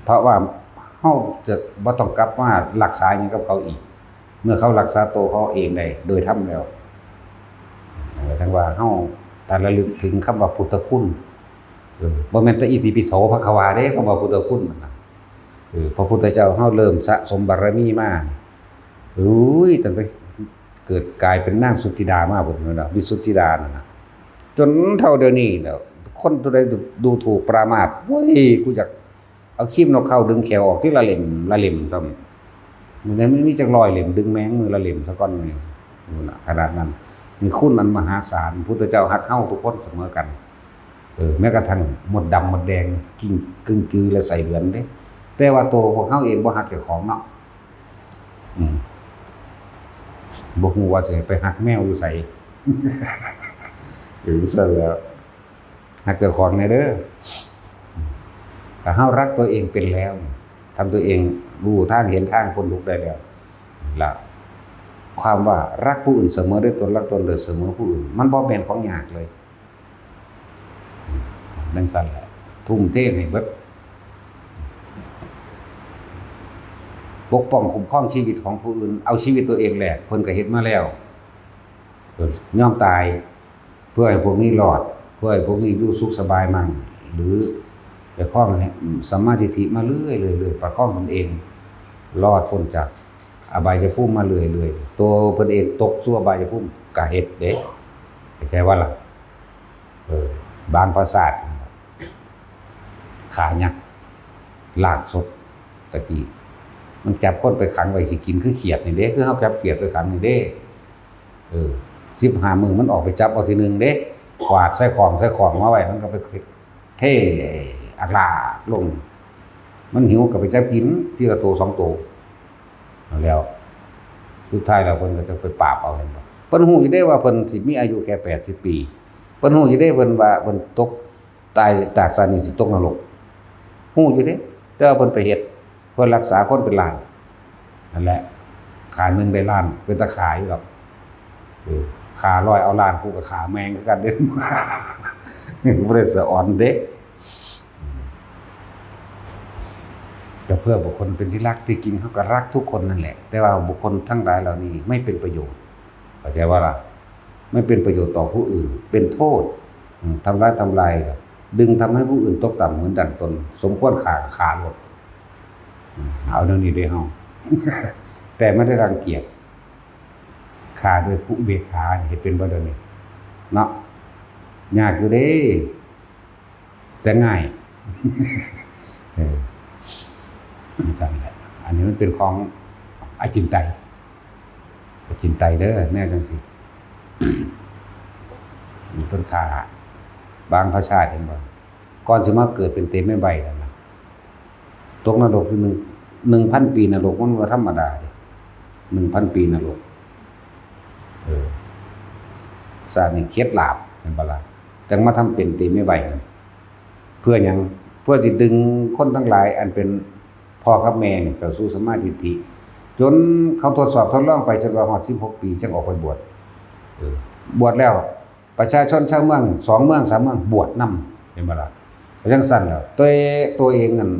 เพราะว่าเฮาจะบ่ต้องกลับมารักษาหยังกับเขาอีกเมื่อเขารักษาตัวเขาเองได้โดยธรรมแล้วทั้งว่าเฮาถ้าระลึกถึงคำว่าพุทธคุณบ่แม่นแต่อิติปิโสภควาเด้คำว่าพุทธคุณน่ะพระพุทธเจ้าเฮาเริ่มสะสมบารมีมาตั้งแต่เกิดกลายเป็นนางสุทธิดามาพุ่นน่ะวิสุทธิดานั่นน่ะจนเท่าเดี๋ยวนี้แล้วคนตัวใดดูถูกปรามาสโอ้ยกูอยากเอาครีมนกเข้าดึงแขวออกที่ละเล่มซ้ำ มันมีจัก100 เล่มดึงแมงมือละเล่มซะก่อนนี่นู่นน่ะขนาดนั้นนี่คุณอันมหาศาลพุทธเจ้าฮักเฮาทุกคนเสมอกันแม้กระทั่งหมดดำหมดแดงกิ้งกึ่งกือและใส่เดือนเด้แต่ว่าตัวพวกเฮาเองบ่ฮักเจ้าของเนาะบ่ฮู้ว่าสิไปฮักแมวอยู่ไสซั่นแล้วฮักเจ้าของแน่เด้อถ้าเฮารักตัวเองเป็นแล้วทำตัวเองรู้ทางเห็นทางพ้นทุกข์ได้แล้วล่ะความว่ารักผู้อื่นเสมอด้วยตนรักตนเลยเสมอผู้อื่นมันบ่แม่นของยากเลยดังซั่นแหละทุ่มเทให้เบิดปกป้องคุ้มครองชีวิตของผู้อื่นเอาชีวิตตัวเองแลกเพิ่นก็เฮ็ดมาแล้วยอมตายเพื่อให้พวกนี้รอดเพื่อให้พวกนี้อยู่สุขสบายมั่งหรือไปคล้องสัมมาทิฏฐิมาเรื่อยๆประคองตนเองรอดพ้นจากอบายภูมิมาเรื่อยๆตัวเพิ่นเองตกสู่อบายภูมิก็เฮ็ดเด้เข้าใจว่าล่ะบางปราสาทขายักษ์ลากศพตะกี้มันจับคนไปขังไว้สิกินคือเขียดนี่เด้คือเฮาจับเขียดไปขังนี่เด้15 มื้อมันออกไปจับเอาทีนึงเด้กวาดใส่ของมาไว้มันก็ไปเทอักลาลงมันหิวก็ไปจับกินทีละตัว2ตัวแล้วสุดท้ายแล้วเพิ่นก็จะไปปราบเอาเห็นบ่เพิ่นฮู้อยู่เด้ว่าเพิ่นสิมีอายุแค่80 ปีเพิ่นฮู้อยู่เด้เพิ่นว่าเพิ่นตกตายจากสานี่สิตกนรกฮู้อยู่เด้แต่ว่าเพิ่นไปเฮ็ดเพิ่นรักษาคนเป็นล้านนั่นแหละขานึงได้ล้านเป็นตาขายอยู่หรอกขาร้อยเอาล้านกูก็ขาแมงคือกันเด้บ่ได้สะอ่อนเด้แต่เพื่อบุคคลเป็นที่รักที่จริงเขาก็รักทุกคนนั่นแหละแต่ว่าบุคคลทั้งหลายเหล่านี้ไม่เป็นประโยชน์เข้าใจว่าล่ะไม่เป็นประโยชน์ต่อผู้อื่นเป็นโทษทำร้ายทำลายดึงทำให้ผู้อื่นตกต่ำเหมือนดั่งตนสมควรขาหมดเอาเรื่องนี้ด้วยเฮา แต่ไม่ได้รังเกียจขาโดยผู้เบกขาเห็นเป็นบ่ได้นี่เนาะยากอยู่เด้แต่ง่ายสั่นแหละอันนี้มันเป็นของอาจินไตเด้อแน่จังสิมีต้นขาบางพระชาติเห็นบ่ก่อนสิมาเกิดเป็นเตไม่ใบแล้วนะตกนรกคือ 1,000 ปีนรกมันบ่ธรรมดาเด้ 1,000 ปีนรกซานี่เคล็ดลับเห็นบ่ล่ะจังมาทำเป็นเตไม่ใบนั่นเพื่อหยังเพื่อสิดึงคนทั้งหลายอันเป็นพ่อกับแม่นี่เข้าสู่สัมมาทิฏฐิจนเขาทดสอบทดลองไปจนว่าฮอด16 ปีจึงออกไปบวชบวชแล้วประชาชนชาวเมือง2 เมือง 3 เมืองบวชนำเห็นบ่ล่ะจังซั่นแล้วตัวเองนั่น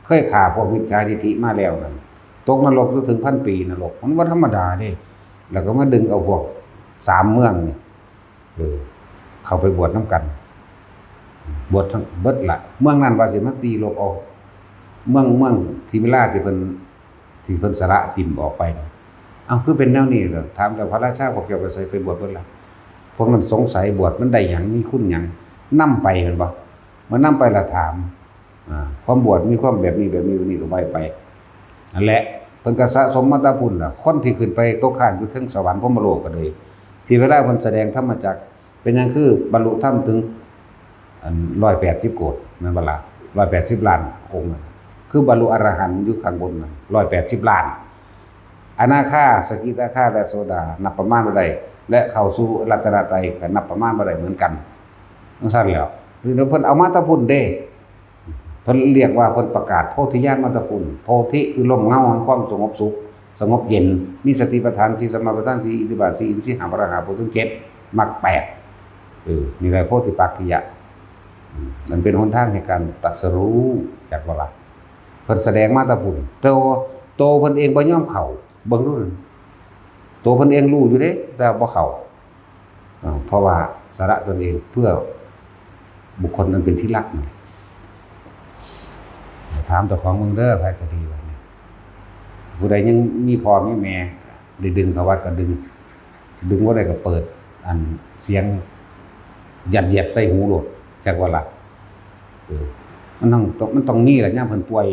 เคยฆ่าพวกมิจฉาทิฏฐิมาแล้วนั่นตกนรกถึง 1,000 ปีนรกมันบ่ธรรมดาเด้แล้วก็มาดึงเอาพวก3 เมืองนี่เข้าไปบวชนำกันบวชทั้งเบิดละเมืองนั้นว่าสิมาตีลบเอาเมืองที่เวลาที่เพิ่นสละทิ่มออกไปเอ้าคือเป็นแนวนี้เหรอถามแล้วพระราชาบอกเกี่ยวกับใส่ไปบวชเบิดละพวกนั้นสงสัยบวชมันได้หยังมีคุณหยังนำไปแม่นบ่มันนำไปละถามความบวชมีความแบบนี้ก็ไปนั่นแหละเพิ่นก็สะสมมาตาพุ่นล่ะคนที่ขึ้นไปตกข้างอยู่ถึงสวรรค์พรหมโลกก็เลยที่เวลาเพิ่นแสดงธรรมจักรเป็นหยังคือบรรลุธรรมถึง180 โกฏนั่นบ่ล่ะ180 ล้านองค์คือบรรลุอรหันต์อยู่ข้างบนน่ะ180 ล้านอนาคาสกิทาคาและโสดานับประมาณบ่ได้และเข้าสู่รัตนตรัยก็นับประมาณบ่ได้เหมือนกันจังซั่นแหล้วคือเพิ่นเอามาตะพุ่นเด้เพิ่นเรียกว่าเพิ่นประกาศโพธิญาณมาตะพุ่นโพธิคือลมเงาแห่งความสงบสุขสงบเย็นมีสติปัฏฐาน4สัมมาปัฏฐาน4อิทธิบาท4อินทรีย์5พระหาโพธิ7มรรค8นี่แหละโพธิปักขิยะมันเป็นหนทางในการตรัสรู้จากว่าล่ะเพิ่นแสดงมาตะพุ่นโตเพิ่นเองบ่ยอมเข้าเบิ่งดูโตเพิ่นเองรู้อยู่เด้แต่บ่เข้าเพราะว่าสาระตนเองเพื่อบุคคลนั้นเป็นที่รักถามเจ้าของเมืองเด้อไผก็ดีว่าเนี่ยผู้ใดยังมีพ่อมีแม่ได้ดึงเข้าวัดก็ดึงบ่ได้ก็เปิดอันเสียงยัดเยียดใส่หูโลดจักว่าล่ะมันต้องมีแหละยามเพิ่นป่วย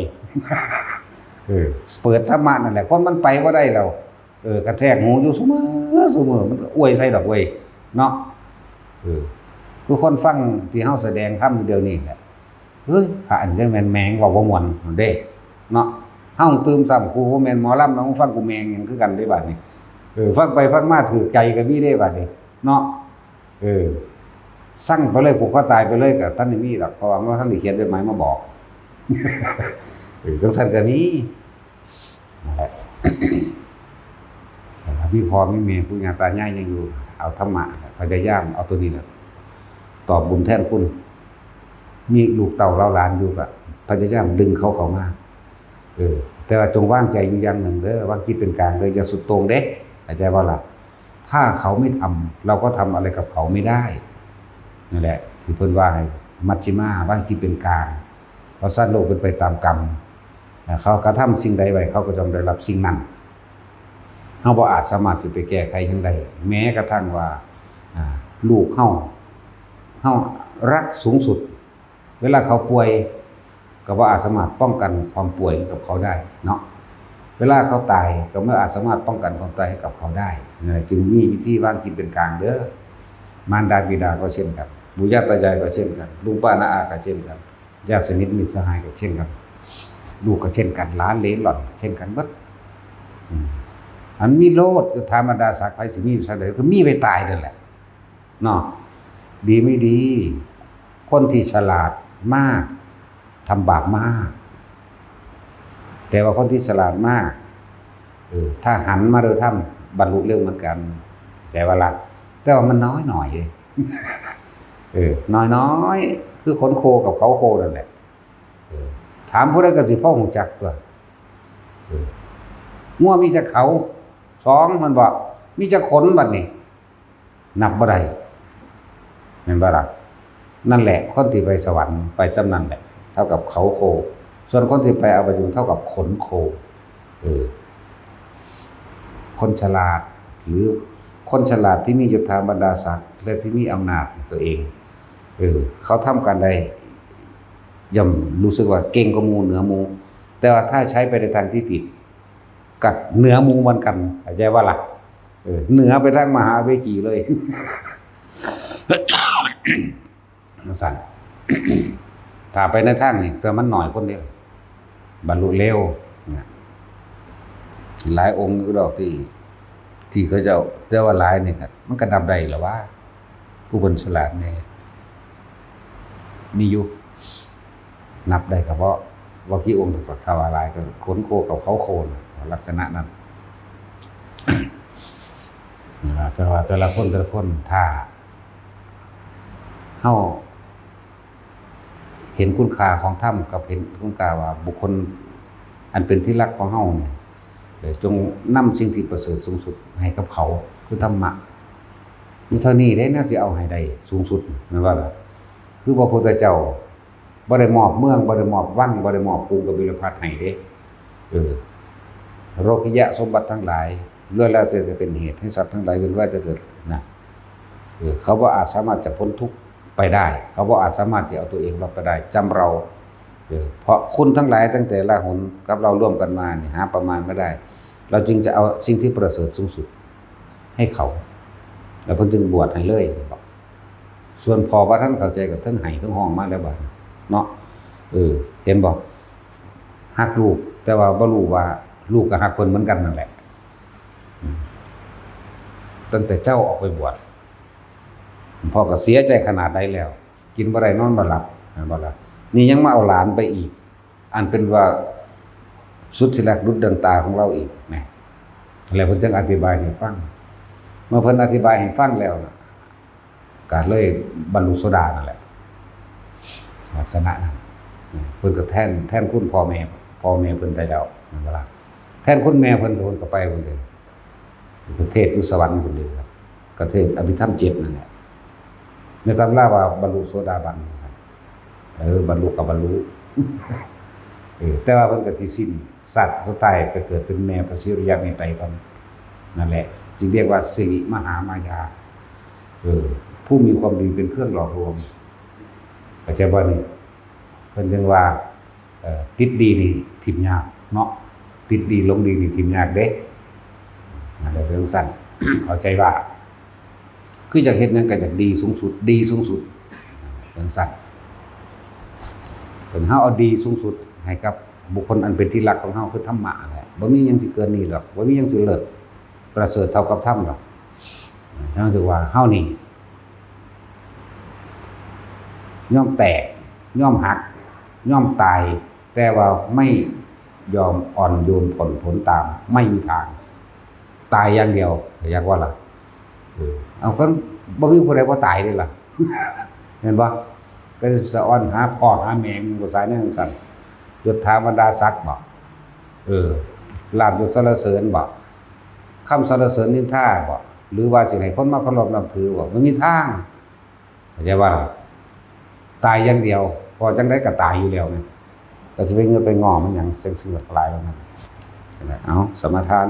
เปิดธรรมะนั่นแหละคนมันไปบ่ได้แล้วกระแทกหูอยู่เสมอมันก็อวยใส่ดอกเว้ยเนาะคือคนฟังที่เฮาแสดงธรรมเดี๋ยวนี้แหละเฮ้ยพระอันจังแม่นแมงเว้าบ่ม่วนเด้เนาะเฮาตื่มซ้ำกูบ่แม่นหมอลำน้องฟังกูแมงหยังคือกันเด้บัดนี้ฟังไปฟังมาถือใจก็มีเด้บัดนี้เนาะสั่งไปเลยผูกคอตายไปเลยก็ท่านนี่มีดอกเพราะว่าท่านได้เขียนจดหมายมาบอกจังซั่นก็มีนั่นแหละพี่พอมีแม่ปู่ย่าตายายยังอยู่เอาธรรมะพยายามเอาตัวนี้แหละตอบบุญแทนคุณมีลูกเต่าเราหลานอยู่ก็พยายามดึงเขาเข้ามาแต่ว่าจงวางใจอยู่อย่างหนึ่งเด้อวางจิตเป็นกลางเลยอย่าสุดโต่งเด้เข้าใจบ่ล่ะถ้าเขาไม่ทำเราก็ทำอะไรกับเขาไม่ได้นั่นแหละที่เพิ่นว่าให้มัชฌิมาวางจิตเป็นกลางเพราะสัตว์โลกเป็นไปตามกรรมเขากระทำสิ่งใดไว้เขาก็ต้องได้รับสิ่งนั้นเฮาบ่อาจสามารถจะไปแก้ไขจังใดแม้กระทั่งว่าลูกเฮารักสูงสุดเวลาเขาป่วยก็บ่อาจสามารถป้องกันความป่วยกับเขาได้เนาะเวลาเขาตายก็ไม่อาจสามารถป้องกันความตายให้กับเขาได้จึงมีวิธีวางจิตเป็นกลางเด้อมารดาบิดาก็เช่นกันปู่ย่าตายายก็เช่นกันลุงป้าน้าอาก็เช่นกันญาติสนิทมิตรสหายก็เช่นกันลูกก็เช่นกันหลานเหลนหล่อนเช่นกันหมดอันมีโลดธรรมดาศักดิ์ไผสิมีซะเด้อคือมีไปตายนั่นแหละเนาะดีไม่ดีคนที่ฉลาดมากทำบาปมากแต่ว่าคนที่ฉลาดมากถ้าหันมาโดยทำบรรลุเร็วเหมือนกันแต่ว่าละแต่ว่ามันน้อยหน่อยน้อยคือขนโคกับเขาโคนั่นแหละถามผู้ใดก็สิพ่อหูจักตัวงัวมีจักเขาสองมันบอกมีจักขนบัดนี้นับบ่ได้แม่นบ่ล่ะนั่นแหละคนที่ไปสวรรค์ไปจำนั้นแหละเท่ากับเขาโคส่วนคนที่ไปอบายภูมิเท่ากับขนโคคนฉลาดหรือคนฉลาดที่มียศถาบรรดาศักดิ์และที่มีอำนาจตัวเองเขาทำกันได้ย่อมรู้สึกว่าเก่งกว่าหมู่เหนือหมู่แต่ว่าถ้าใช้ไปในทางที่ผิดกับเหนือหมู่เหมือนกันเข้าใจว่าล่ะเหนือไปทางมหาเวกีเลยสั่นถ้าไปในทางนี่แต่มันหน่อยคนเดียวบรรลุเร็วหลายองค์ก็ดอกที่เขาจะแต่ว่าหลายนี่ครับมันก็นับได้หรอว่าผู้คนฉลาดเนี่ยมีอยู่นับได้ก็เพราะว่ากี่องค์ถูกทวารายก็ขนโคกับเขาโคนลักษณะนั้นแต่ว่าแต่ละคนถ้าเฮาเห็นคุณค่าของธรรมกับเห็นคุณค่าว่าบุคคลอันเป็นที่รักของเฮาเนี่ยจงนำสิ่งที่ประเสริฐสูงสุดให้กับเขาคือธรรมะมีเท่านี้ได้น่าจะเอาให้ได้สูงสุดนั่นว่าล่ะคือพระพุทธเจ้าบ่ได้มอบเมืองบ่ได้มอบวังบ่ได้มอบกรุงกบิลพัสให้เด้โลกิยะสมบัติทั้งหลายล้วนแล้วแต่จะเป็นเหตุให้สัตว์ทั้งหลายเวียนว่ายตายเกิดนะเขาบ่อาจสามารถจะพ้นทุกข์ไปได้เขาบ่อาจสามารถจะเอาตัวเองรอดไปได้จำเราเพราะคุณทั้งหลายตั้งแต่ละหนกับเราร่วมกันมานี่หาประมาณไม่ได้เราจึงจะเอาสิ่งที่ประเสริฐสูงสุดให้เขาแล้วเพิ่นจึงบวชให้เลยส่วนพอว่าท่านเข้าใจกับทั้งไห้ทั้งห้องมาแล้วบัดเนาะเห็นบ่ฮักลูกแต่ว่าบ่รู้ว่าลูกก็ฮักเพิ่นเหมือนกันนั่นแหละตั้งแต่เจ้าออกไปบวชพ่อก็เสียใจขนาดใดแล้วกินบ่ได้นอนบ่หลับบ่ล่ะนี่ยังมาเอาหลานไปอีกอันเป็นว่าสุดที่แรกดุจดังตาของเราอีกแหมแล้วเพิ่นจึงอธิบายให้ฟังเมื่อเพิ่นอธิบายให้ฟังแล้วก็เลยบรรลุโสดานั่นแหละลักษณะนั้นเพิ่นก็แทนคุณพ่อแม่เพิ่นได้แล้วนั่นบ่ล่ะแทนคุณแม่เพิ่นก็ไปเพิ่นเลยประเทศอยู่สวรรค์เพิ่นเลยครับประเทศอภิธรรม7นั่นแหละในตำราว่าบรรลุโสดาบันบรรลุกับบรรลุแต่ว่าเพิ่นก็สิสิ้นสัตว์สุดท้ายไปเกิดเป็นแม่พระศิริยะเมตไตรกันนั่นแหละจึงเรียกว่าสิริมหามายาผู้มีความดีเป็นเครื่องหล่อรวมเข้าใจบ่นี่เพิ่นจึงว่าติดดีนี่ทิ่มยากเนาะ ติดดีลงดีนี่ทิมยากเด้อะไรเรื่องสั้น เข้าใจว่า คือจากเฮ็ดนั้นก็จากดีสูงสุดเรื่องสั้นเป็นเฮาเอาดีสูงสุดให้กับบุคคลอันเป็นที่รักของเฮาคือธรรมะแหละบ่มีหยังสิเกินนี้หรอกบ่มีหยังสิเลิศประเสริฐเท่ากับธรรมหรอกฉันรู้สึกว่าเฮานี่ย่อมแตกย่อมหักย่อมตายแต่ว่าไม่ยอมอ่อนโยนผลตามไม่มีทางตายอย่างเดียวอยากว่าล่ะเอาก็บ่มีผู้ใดบ่ตายเลยล่ะ เห็นบ่ก็สะอ้อนหาพ่อหาแม่มันบ่สายแนวสั่นยศถาบรรดาศักดิ์บ่ลาภยศสรรเสริญบ่คำสรรเสริญนินทาบ่หรือว่าสิให้คนมาเคารพนับถือบ่มันมีทางเข้าใจว่าตายอย่างเดียวพอจังได๋ก็ตายอยู่แล้วนี่แต่สิไปเงินไปงอมันหยังเสื่อมหลายแล้วนั่นเอาสมาทาน